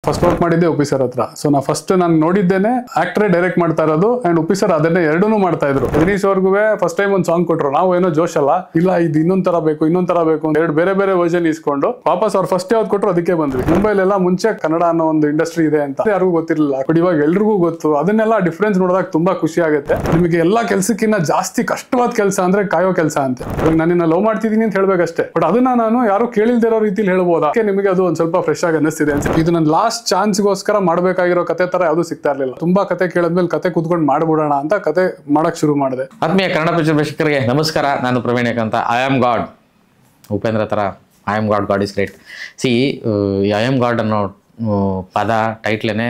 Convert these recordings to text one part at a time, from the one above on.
First work ಮಾಡಿದ್ದೆ Uppi sir ಹತ್ರ. So ನಾ ಫಸ್ಟ್ ನಾನು ನೋಡಿದ್ದೇನೆ ಆಕ್ಟರೇ ಡೈರೆಕ್ಟ್ ಮಾಡ್ತಾ ಇರೋದು ಅಂಡ್ ಉಪ್ಪಿ ಸರ್ ಅದನ್ನೇ ಎರಡೂ ಮಾಡ್ತಾ ಇದ್ರು. ದಿನೇಶ್ ಅವ್ರಿಗೂ ಫಸ್ಟ್ ಟೈಮ್ ಒಂದು ಸಾಂಗ್ ಕೊಟ್ರು, ನಾವು ಏನೋ ಜೋಶ್ ಅಲ್ಲ, ಇಲ್ಲ ಇದು ಇನ್ನೊಂದ್ ತರ ಬೇಕು ಅಂತ ಎರಡು ಬೇರೆ ಬೇರೆ ವರ್ಜನ್ ಇಸ್ಕೊಂಡು ವಾಪಸ್ ಅವ್ರು ಫಸ್ಟ್ ಯಾವ್ದು ಕೊಟ್ಟರು ಅದಕ್ಕೆ ಬಂದ್ವಿ. ಮುಂಬೈಲೆಲ್ಲ ಮುಂಚೆ ಕನ್ನಡ ಅನ್ನೋ ಒಂದು ಇಂಡಸ್ಟ್ರಿ ಇದೆ ಅಂತ ಯಾರಿಗೂ ಗೊತ್ತಿರಲಿಲ್ಲ, ಬಟ್ ಇವಾಗ ಎಲ್ರಿಗೂ ಗೊತ್ತು. ಅದನ್ನೆಲ್ಲ ಡಿಫ್ರೆನ್ಸ್ ನೋಡಿದಾಗ ತುಂಬಾ ಖುಷಿ ಆಗುತ್ತೆ. ನಿಮಗೆ ಎಲ್ಲಾ ಕೆಲ್ಸಕ್ಕಿಂತ ಜಾಸ್ತಿ ಕಷ್ಟವಾದ ಕೆಲಸ ಅಂದ್ರೆ ಕಾಯೋ ಕೆಲಸ ಅಂತ. ಇವಾಗ ನಾನು ಲವ್ ಮಾಡ್ತಿದ್ದೀನಿ ಅಂತ ಹೇಳ್ಬೇಕಷ್ಟೇ, ಬಟ್ ಅದನ್ನ ನಾನು ಯಾರು ಕೇಳಿಲ್ದಿರೋ ರೀತಿಲಿ ಹೇಳ್ಬೋದಾ, ನಿಮಗೆ ಅದು ಒಂದ್ ಸ್ವಲ್ಪ ಫ್ರೆಶ್ ಆಗಿ ಅನ್ನಿಸ್ತಿದೆ ಅಂತ. ಇದು ನನ್ನ ಲಾಸ್ಟ್ ಚಾನ್ಸ್ಗೋಸ್ಕರ ಮಾಡ್ಬೇಕಾಗಿರೋ ಕತೆ ತರ ಯಾವ್ದು ಸಿಗ್ತಾ ಇರ್ಲಿಲ್ಲ. ತುಂಬಾ ಕತೆ ಕೇಳಿದ್ಮೇಲೆ ಕತೆ ಕುತ್ಕೊಂಡು ಮಾಡ್ಬಿಡೋಣ ಅಂತ ಕತೆ ಮಾಡಕ್ ಶುರು ಮಾಡಿದೆ. ಆತ್ಮೀಯ ಕನ್ನಡ ಪಿಕ್ಚರ್ ಪ್ರೇಕ್ಷಕರಿಗೆ ನಮಸ್ಕಾರ. ನಾನು ಪ್ರವೀಣ್ ಅಂತ. ಐ ಆಮ್ ಗಾಡ್ ಉಪೇಂದ್ರ ತರ I am god, god is great. C I am god ಅನ್ನೋ ಪದ ಟೈಟ್ಲೇನೆ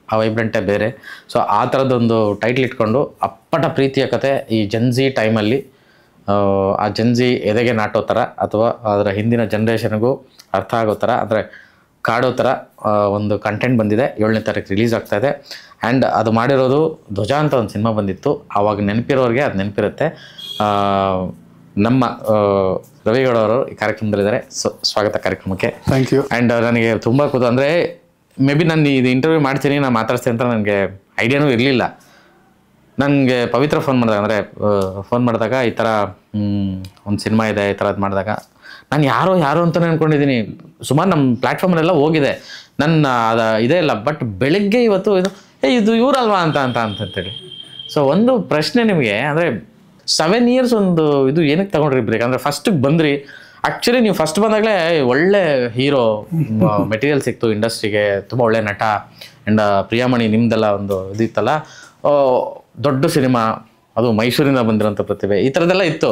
ಆ ವೈಬ್ರೆಂಟೇ ಬೇರೆ. ಸೊ ಆ ಥರದ್ದೊಂದು ಟೈಟ್ಲ್ ಇಟ್ಕೊಂಡು ಅಪ್ಪಟ ಪ್ರೀತಿಯ ಕತೆ ಈ ಜನ್ಜಿ ಟೈಮಲ್ಲಿ ಆ ಜನ್ಜಿ ಎದೆಗೆ ನಾಟೋ ಥರ ಅಥವಾ ಅದರ ಹಿಂದಿನ ಜನ್ರೇಷನ್ಗೂ ಅರ್ಥ ಆಗೋ ಥರ, ಅಂದರೆ ಕಾಡೋ ಥರ ಒಂದು ಕಂಟೆಂಟ್ ಬಂದಿದೆ. 7ನೇ ತಾರೀಕು ರಿಲೀಸ್ ಆಗ್ತಾಯಿದೆ. ಆ್ಯಂಡ್ ಅದು ಮಾಡಿರೋದು ಧ್ವಜ ಅಂತ ಒಂದು ಸಿನಿಮಾ ಬಂದಿತ್ತು. ಆವಾಗ ನೆನಪಿರೋರಿಗೆ ಅದು ನೆನಪಿರುತ್ತೆ. ನಮ್ಮ ರವಿಗೌಡ ಅವರು ಈ ಕಾರ್ಯಕ್ರಮದಲ್ಲಿದ್ದಾರೆ. ಸ್ವಾಗತ ಕಾರ್ಯಕ್ರಮಕ್ಕೆ. Thank you. ಆ್ಯಂಡ್ ನನಗೆ ತುಂಬ ಅಂದರೆ ಮೇ ಬಿ ನಾನು ಇದು ಇಂಟರ್ವ್ಯೂ ಮಾಡ್ತೀನಿ, ನಾನು ಮಾತಾಡ್ತೀನಿ ಅಂತ ನನಗೆ ಐಡಿಯಾನೂ ಇರಲಿಲ್ಲ. ನನಗೆ ಪವಿತ್ರ ಫೋನ್ ಮಾಡಿದಾಗ ಈ ಥರ ಒಂದು ಸಿನಿಮಾ ಇದೆ, ಈ ಥರದ್ದು ಮಾಡಿದಾಗ ನಾನು ಯಾರೋ ಅಂತಲೇ ಅಂದ್ಕೊಂಡಿದ್ದೀನಿ. ಸುಮಾರು ನಮ್ಮ ಪ್ಲ್ಯಾಟ್ಫಾರ್ಮಲ್ಲೆಲ್ಲ ಹೋಗಿದೆ, ನನ್ನ ಇದೇ ಇಲ್ಲ. ಬಟ್ ಬೆಳಗ್ಗೆ ಇವತ್ತು ಇದು ಇವರಲ್ವಾ ಅಂತೇಳಿ. ಸೊ ಒಂದು ಪ್ರಶ್ನೆ ನಿಮಗೆ, ಅಂದರೆ 7 years ಒಂದು ಇದು ಏನಕ್ಕೆ ತಗೊಂಡ್ರಿ ಬ್ರೇಕ್? ಅಂದರೆ ಫಸ್ಟಿಗೆ ಬಂದ್ರಿ, ಆ್ಯಕ್ಚುಲಿ ನೀವು ಫಸ್ಟ್ ಬಂದಾಗಲೇ ಒಳ್ಳೆ ಹೀರೋ ಮೆಟೀರಿಯಲ್ ಸಿಕ್ತು ಇಂಡಸ್ಟ್ರಿಗೆ, ತುಂಬ ಒಳ್ಳೆ ನಟ. ಆ್ಯಂಡ್ ಪ್ರಿಯಾಮಣಿ ನಿಮ್ದೆಲ್ಲ ಒಂದು ಇದಿತ್ತಲ್ಲ, ದೊಡ್ಡ ಸಿನಿಮಾ, ಅದು ಮೈಸೂರಿಂದ ಬಂದಿರೋಂಥ ಪ್ರತಿಭೆ, ಈ ಥರದ್ದೆಲ್ಲ ಇತ್ತು.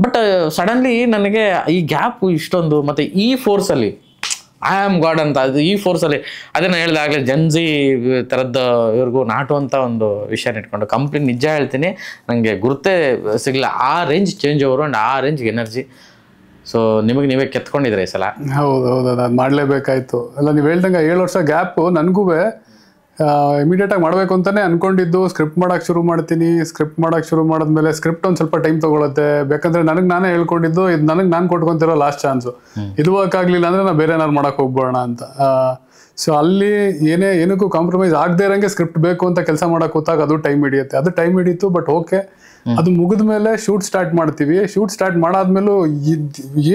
ಬಟ್ ಸಡನ್ಲಿ ನನಗೆ ಈ ಗ್ಯಾಪು ಇಷ್ಟೊಂದು, ಮತ್ತು ಈ ಫೋರ್ಸಲ್ಲಿ ಐ ಆಮ್ ಗಾಡ್ ಅಂತ, ಅದು ಈ ಫೋರ್ಸಲ್ಲಿ ಅದನ್ನು ಹೇಳಿದಾಗಲೇ ಜನ್ಜಿ ಥರದ್ದು ಇವ್ರಿಗೂ ನಾಟುವಂಥ ಒಂದು ವಿಷಯನ ಇಟ್ಕೊಂಡು ಕಂಪ್ಲೀಟ್ ನಿಜ ಹೇಳ್ತೀನಿ, ನನಗೆ ಗುರುತೇ ಸಿಗಲಿಲ್ಲ. ಆ ರೇಂಜ್ ಚೇಂಜ್ ಓವರು ಆ್ಯಂಡ್ ಆ ರೇಂಜ್ಗೆ ಎನರ್ಜಿ. ಸೊ ನಿಮಗೆ ನೀವೇ ಕೆತ್ಕೊಂಡಿದ್ರೆ ಈ ಸಲ. ಹೌದು, ಅದು ಮಾಡಲೇಬೇಕಾಯ್ತು. ಅಲ್ಲ, ನೀವು ಹೇಳ್ದಂಗೆ 7 ವರ್ಷ ಗ್ಯಾಪು ನನಗೂ ಇಮಿಡಿಯೇಟಾಗಿ ಮಾಡಬೇಕು ಅಂತಲೇ ಅಂದ್ಕೊಂಡಿದ್ದು. ಸ್ಕ್ರಿಪ್ಟ್ ಮಾಡೋಕ್ಕೆ ಶುರು ಮಾಡಿದ್ಮೇಲೆ ಸ್ಕ್ರಿಪ್ಟ್ ಒಂದು ಸ್ವಲ್ಪ ಟೈಮ್ ತೊಗೊಳುತ್ತೆ. ಬೇಕಂದರೆ ನಾನೇ ಹೇಳ್ಕೊಂಡಿದ್ದು, ಇದು ನಾನು ಕೊಟ್ಕೊತಿರೋ ಲಾಸ್ಟ್ ಚಾನ್ಸು. ಇದು ವರ್ಕ್ ಆಗಲಿಲ್ಲ ಅಂದರೆ ನಾನು ಬೇರೆ ಏನಾದ್ರು ಮಾಡೋಕ್ಕೆ ಹೋಗ್ಬೋಣ ಅಂತ. ಸೊ ಅಲ್ಲಿ ಏನಕ್ಕೂ ಕಾಂಪ್ರಮೈಸ್ ಆಗದೆ ಇರೋಂಗೆ ಸ್ಕ್ರಿಪ್ಟ್ ಬೇಕು ಅಂತ ಕೆಲಸ ಮಾಡೋಕೆ ಕೂತಾಗ ಅದು ಟೈಮ್ ಹಿಡಿಯಿತು. ಬಟ್ ಓಕೆ, ಅದು ಮುಗಿದ ಮೇಲೆ ಶೂಟ್ ಸ್ಟಾರ್ಟ್ ಮಾಡ್ತೀವಿ. ಶೂಟ್ ಸ್ಟಾರ್ಟ್ ಮಾಡಾದ್ಮೇಲೂ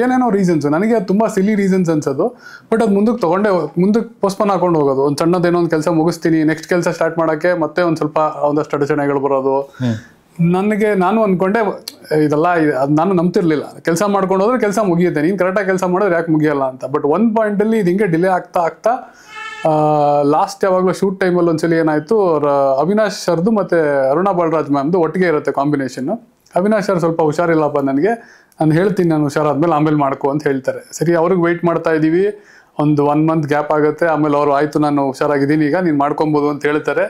ಏನೇನೋ ರೀಸನ್ಸ್, ನನಗೆ ಅದು ತುಂಬ ಸಿಲಿ ರೀಸನ್ಸ್ ಅನ್ಸೋದು. ಬಟ್ ಅದು ಮುಂದಕ್ಕೆ ಪೋಸ್ಟ್ಪೋನ್ ಹಾಕೊಂಡು ಹೋಗೋದು. ಒಂದು ಸಣ್ಣದೇನೋ ಒಂದು ಕೆಲಸ ಮುಗಿಸ್ತೀನಿ, ನೆಕ್ಸ್ಟ್ ಕೆಲಸ ಸ್ಟಾರ್ಟ್ ಮಾಡೋಕ್ಕೆ ಮತ್ತೆ ಒಂದಷ್ಟು ಅಡಚಣೆಗಳು ಬರೋದು. ನಾನು ಅಂದ್ಕೊಂಡೆ ಇದೆಲ್ಲ, ಅದು ನಾನು ನಂಬ್ತಿರ್ಲಿಲ್ಲ. ಕೆಲಸ ಮಾಡ್ಕೊಂಡು ಹೋದ್ರೆ ಕೆಲಸ ಮುಗಿಯುತ್ತೆ, ನೀನು ಕರೆಕ್ಟಾಗಿ ಕೆಲಸ ಮಾಡಿದ್ರೆ ಯಾಕೆ ಮುಗಿಯಲ್ಲ ಅಂತ. ಬಟ್ ಒಂದು ಪಾಯಿಂಟಲ್ಲಿ ಇದು ಹಿಂಗೆ ಡಿಲೇ ಆಗ್ತಾ ಲಾಸ್ಟ್ ಯಾವಾಗಲೂ ಶೂಟ್ ಟೈಮಲ್ಲಿ ಒಂದ್ಸಲಿ ಏನಾಯಿತು, ಅವಿನಾಶ್ ಸರ್ದು ಮತ್ತು ಅರುಣಾ ಬಾಲರಾಜ್ ಮ್ಯಾಮ್ದು ಒಟ್ಟಿಗೆ ಇರುತ್ತೆ ಕಾಂಬಿನೇಷನ್ನು. ಅವಿನಾಶ್ ಸರ್ ಸ್ವಲ್ಪ ಹುಷಾರಿಲ್ಲಪ್ಪ ನನಗೆ, ನಾನು ಹೇಳ್ತೀನಿ, ನಾನು ಹುಷಾರಾದ್ಮೇಲೆ ಆಮೇಲೆ ಮಾಡ್ಕೊ ಅಂತ ಹೇಳ್ತಾರೆ. ಸರಿ, ಅವ್ರಿಗೆ ವೆಯ್ಟ್ ಮಾಡ್ತಾ ಇದ್ದೀವಿ. ಒಂದು 1 month ಗ್ಯಾಪ್ ಆಗುತ್ತೆ. ಆಮೇಲೆ ಅವರು ಆಯಿತು, ನಾನು ಹುಷಾರಾಗಿದ್ದೀನಿ, ಈಗ ನೀನು ಮಾಡ್ಕೊಬೋದು ಅಂತ ಹೇಳ್ತಾರೆ.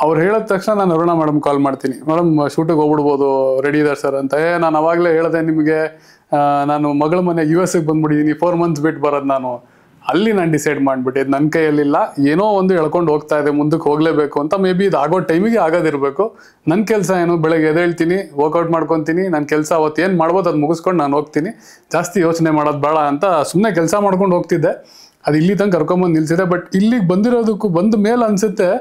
ಅವ್ರು ಹೇಳಿದ ತಕ್ಷಣ ನಾನು ಅರುಣಾ ಮೇಡಮ್ ಕಾಲ್ ಮಾಡ್ತೀನಿ, ಮೇಡಮ್ ಶೂಟಿಗೆ ಹೋಗ್ಬಿಡ್ಬೋದು, ರೆಡಿ ಇದ್ದಾರೆ ಸರ್ ಅಂತ. ನಾನು ಅವಾಗಲೇ ಹೇಳಿದೆ ನಿಮಗೆ, ನಾನು ಮಗಳ ಮನೆ US ಬಂದ್ಬಿಟ್ಟಿದ್ದೀನಿ, 4 months ಬಿಟ್ಟು ಬರೋದು ನಾನು. ಅಲ್ಲಿ ನಾನು ಡಿಸೈಡ್ ಮಾಡಿಬಿಟ್ಟೆ, ನನ್ನ ಕೈಯಲ್ಲಿಲ್ಲ, ಏನೋ ಒಂದು ಎಳ್ಕೊಂಡು ಹೋಗ್ತಾ ಇದೆ, ಮುಂದಕ್ಕೆ ಹೋಗಲೇಬೇಕು ಅಂತ. ಮೇ ಬಿ ಇದು ಆಗೋ ಟೈಮಿಗೆ ಆಗೋದಿರಬೇಕು. ನನ್ನ ಕೆಲಸ ಏನು, ಬೆಳಗ್ಗೆ ಎದ್ದೇಳ್ತೀನಿ, ವರ್ಕೌಟ್ ಮಾಡ್ಕೊತೀನಿ, ನನ್ನ ಕೆಲಸ ಅವತ್ತು ಏನು ಮಾಡ್ಬೋದು ಅದು ಮುಗಿಸ್ಕೊಂಡು ನಾನು ಹೋಗ್ತೀನಿ, ಜಾಸ್ತಿ ಯೋಚನೆ ಮಾಡೋದು ಬೇಡ ಅಂತ ಸುಮ್ಮನೆ ಕೆಲಸ ಮಾಡ್ಕೊಂಡು ಹೋಗ್ತಿದ್ದೆ. ಅದು ಇಲ್ಲಿ ತನಕ ಕರ್ಕೊಂಬಂದು ನಿಲ್ಸಿದೆ. ಬಟ್ ಇಲ್ಲಿಗೆ ಬಂದ ಮೇಲೆ ಅನಿಸುತ್ತೆ